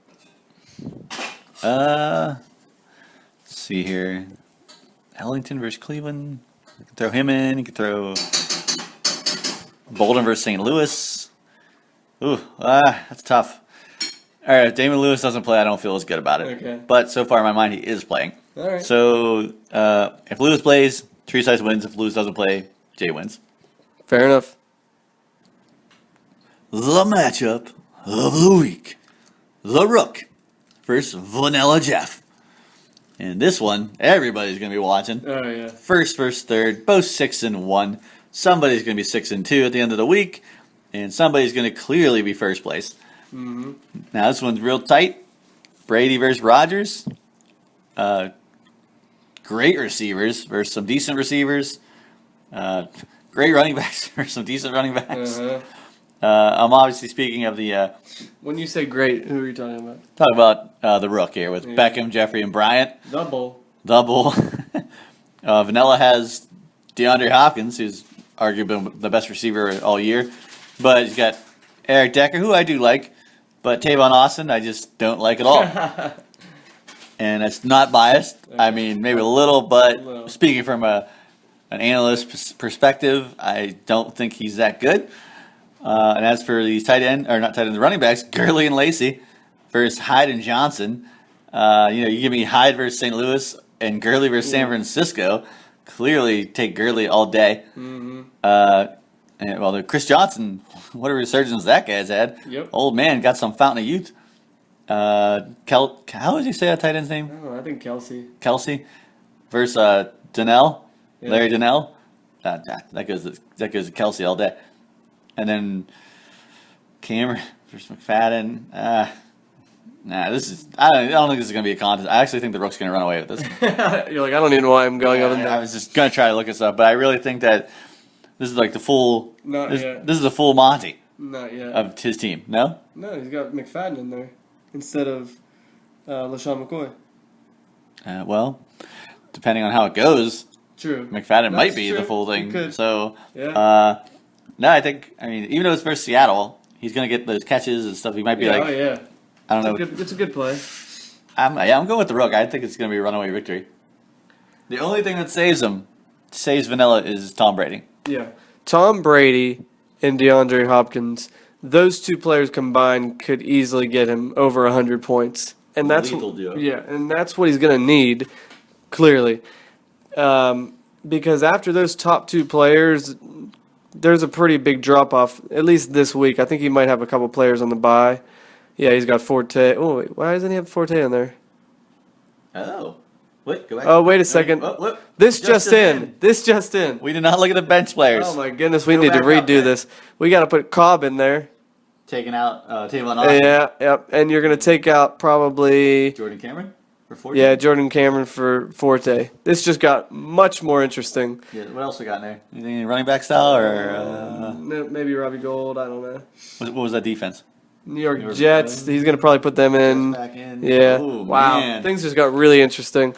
Let's see here. Ellington versus Cleveland. You can throw him in. You can throw Bolden versus St. Louis. Ooh, that's tough. All right, if Damon Lewis doesn't play, I don't feel as good about it. Okay. But so far in my mind, he is playing. All right. So if Lewis plays, Teresa wins. If Lewis doesn't play, Jay wins. Fair enough. The matchup of the week. The Rook versus Vanilla Jeff. And this one, everybody's going to be watching. Oh, yeah. First versus third, both 6-1. Somebody's going to be 6-2 at the end of the week, and somebody's going to clearly be first place. Mm-hmm. Now this one's real tight. Brady versus Rodgers. Great receivers versus some decent receivers. Great running backs versus some decent running backs. Uh-huh. I'm obviously speaking of the. When you say great, who are you talking about? Talk about the Rook here with Beckham, Jeffrey, and Bryant. Double. Vanilla has DeAndre Hopkins, who's arguably the best receiver all year. But he's got Eric Decker, who I do like. But Tavon Austin, I just don't like at all. And it's not biased. I mean, maybe a little, but speaking from an analyst perspective, I don't think he's that good. And as for these the running backs, Gurley and Lacey versus Hyde and Johnson. You give me Hyde versus St. Louis and Gurley versus San Francisco. Clearly take Gurley all day. Mm-hmm. The Chris Johnson, what a resurgence that guy's had. Yep. Old man got some fountain of youth. How would you say that tight end's name? I think Kelsey. Kelsey versus Donnell, Larry Donnell. That goes to Kelsey all day. And then Cameron versus McFadden. I don't think this is going to be a contest. I actually think the Rook's going to run away with this. You're like, I don't even know why I'm going up and down. I was just going to try to look this up, but I really think that this is like the full. This is the full Monty. Not yet. Of his team. No. No, he's got McFadden in there instead of LaShawn McCoy. Well, depending on how it goes, True. McFadden might be true. the full thing. Could. So, Yeah. no, I mean, even though it's versus Seattle, he's going to get those catches and stuff. He might be Oh, yeah. I don't know. It's a good play. I'm going with the Rook. I think it's going to be a runaway victory. The only thing that saves Vanilla is Tom Brady. Yeah. Tom Brady and DeAndre Hopkins, those two players combined could easily get him over 100 points. And that's Lethal duo. Yeah, and that's what he's going to need, clearly. Because after those top two players, there's a pretty big drop-off, at least this week. I think he might have a couple players on the bye. Yeah, he's got Forte. Oh, wait, why doesn't he have Forte in there? Oh. Wait, go back. Oh, wait a second. What? This just in. This just in. We did not look at the bench players. Oh, my goodness. We need to back up redo there. this. We got to put Cobb in there. Taking out Tavon Austin. Yeah. And you're going to take out probably... Jordan Cameron for 14. Yeah, Jordan Cameron for Forte. This just got much more interesting. Yeah, what else we got in there? Anything running back style or Maybe Robbie Gold. I don't know. what was that defense? New York Jets. He's going to probably put them in. Back in. Yeah. Ooh, Wow. man. Things just got really interesting.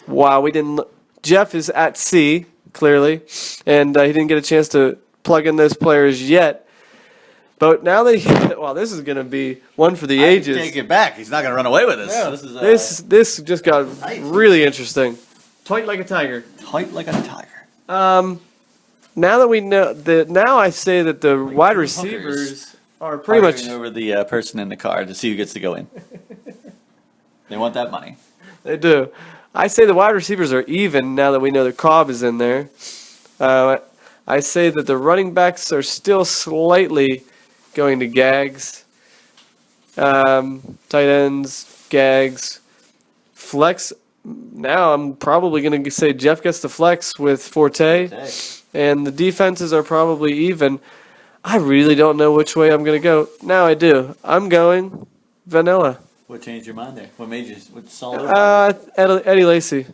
Wow. We didn't. Jeff is at sea, clearly, and he didn't get a chance to plug in those players yet. But now they, well, this is going to be one for the ages. Take it back. He's not going to run away with this. Yeah. This is This just got Nice. really interesting. Tight like a tiger. tight like a tiger. Now that we know that, now I say that the wide two receivers are pretty much. Arguing over the person in the car to see who gets to go in. They want that money. They do. I say the wide receivers are even now that we know that Cobb is in there. I say that the running backs are still slightly going to Gags. Tight ends, Gags. Flex. Now I'm probably going to say Jeff gets the flex with Forte. And the defenses are probably even. I really don't know which way I'm going to go. Now I do. I'm going vanilla. What changed your mind there? What made you? What solid? Eddie Lacy.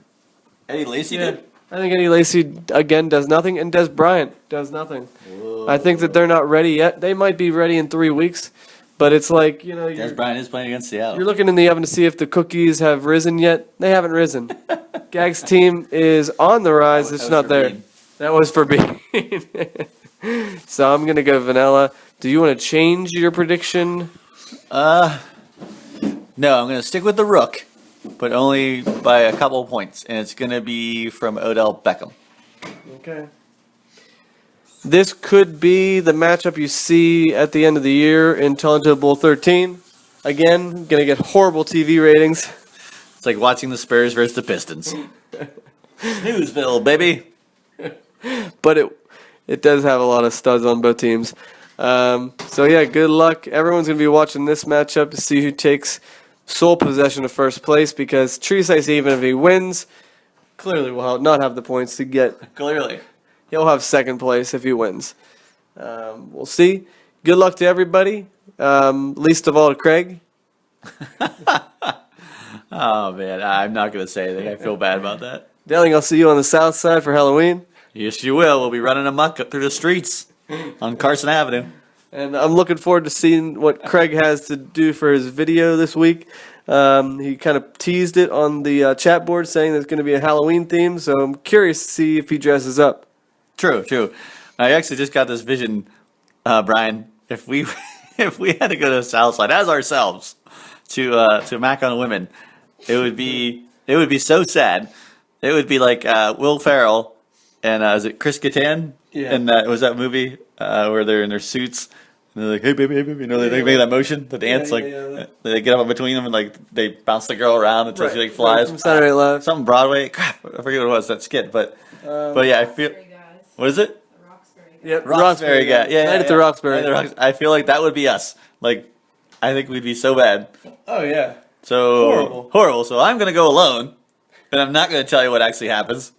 Eddie Lacy did. I think Eddie Lacy again does nothing, and Des Bryant does nothing. Whoa. I think that they're not ready yet. They might be ready in 3 weeks, but it's like Des you're Bryant is playing against Seattle. looking in the oven to see if the cookies have risen yet. They haven't risen. Gag's team is on the rise. That It's was not for there. Bean. That was for Bean. So I'm gonna go vanilla. Do you want to change your prediction? No, I'm going to stick with the Rook, but only by a couple of points, and it's going to be from Odell Beckham. Okay. This could be the matchup you see at the end of the year in Toronto Bowl 13. Again, gonna get horrible TV ratings. It's like watching the Spurs versus the Pistons. Snoozeville, baby. But it does have a lot of studs on both teams. So yeah, good luck. Everyone's gonna be watching this matchup to see who takes sole possession of first place, because Tree says even if he wins, clearly will not have the points to get. Clearly. He'll have second place if he wins. We'll see. Good luck to everybody. Least of all to Craig. Oh, man. I'm not going to say anything. I feel bad about that. Delling, I'll see you on the south side for Halloween. Yes, you will. We'll be running amok through the streets on Carson Avenue. And I'm looking forward to seeing what Craig has to do for his video this week. He kind of teased it on the chat board saying there's going to be a Halloween theme, so I'm curious to see if he dresses up. True, true. I actually just got this vision, Brian. If we if we had to go to the South Side as ourselves to Mac on Women, it would be so sad. It would be like Will Ferrell and is it Chris Kattan? Yeah. And that was that movie where they're in their suits and they're like, hey baby, hey baby, you know, they make that motion, the dance, yeah. they get up in between them and like they bounce the girl around until she like flies. From Saturday Night Live. Something Broadway. Crap, I forget what it was, that skit, but yeah, I feel. What is it? Yep, Roxbury guy. Yeah, Night at the Roxbury. Night at the I feel like that would be us. Like, I think we'd be so bad. Oh, yeah. So horrible. So I'm gonna go alone, and I'm not gonna tell you what actually happens.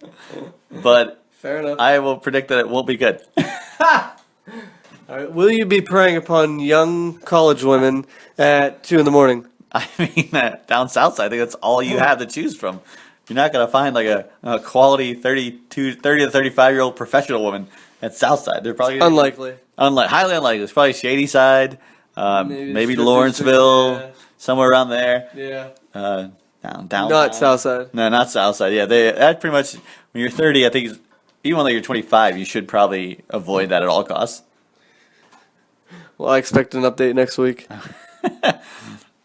But Fair enough. I will predict that it won't be good. All right. Will you be preying upon young college women at 2 a.m? I mean, down south side, I think that's all you have to choose from. You're not gonna find like a quality 30 to 35-year-old professional woman at Southside. They're probably Unlikely. highly unlikely. It's probably Shady Side, maybe Strip Lawrenceville, District, somewhere around there. Yeah. Down. Not Southside. No, not Southside. Yeah, that pretty much. When you're 30, I think even when you're 25, you should probably avoid that at all costs. Well, I expect an update next week.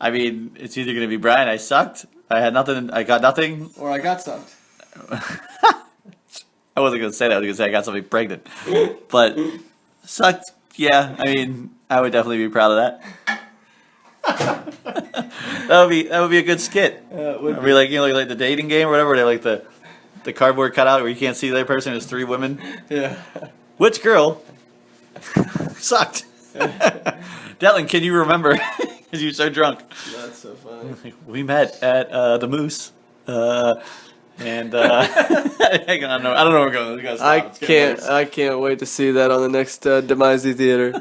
I mean, it's either going to be Brian, I sucked, I had nothing, I got nothing. Or I got sucked. I wasn't going to say that. I was going to say I got somebody pregnant, but sucked. Yeah, I mean, I would definitely be proud of that. that would be a good skit. It'd be like, you know, like the dating game or whatever. Where they have like the cardboard cutout where you can't see the other person. There's 3 women. Yeah. Which girl sucked? Dylan, can you remember? Because you're so drunk. That's so funny. We met at the Moose. And hang on, I don't know where we're going. We gotta stop. I can't wait to see that on the next Demise Theater.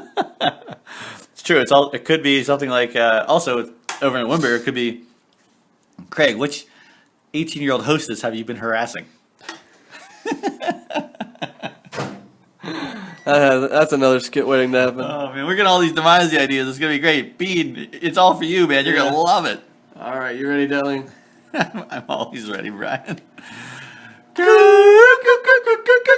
It's true. It could be something like also over in Wimber. It could be Craig. Which 18-year-old hostess have you been harassing? That's another skit waiting to happen. Oh man, we're getting all these Demise ideas. It's gonna be great. Bean, it's all for you, man. You're gonna love it. All right, you ready, Delling? I'm always ready, Brian.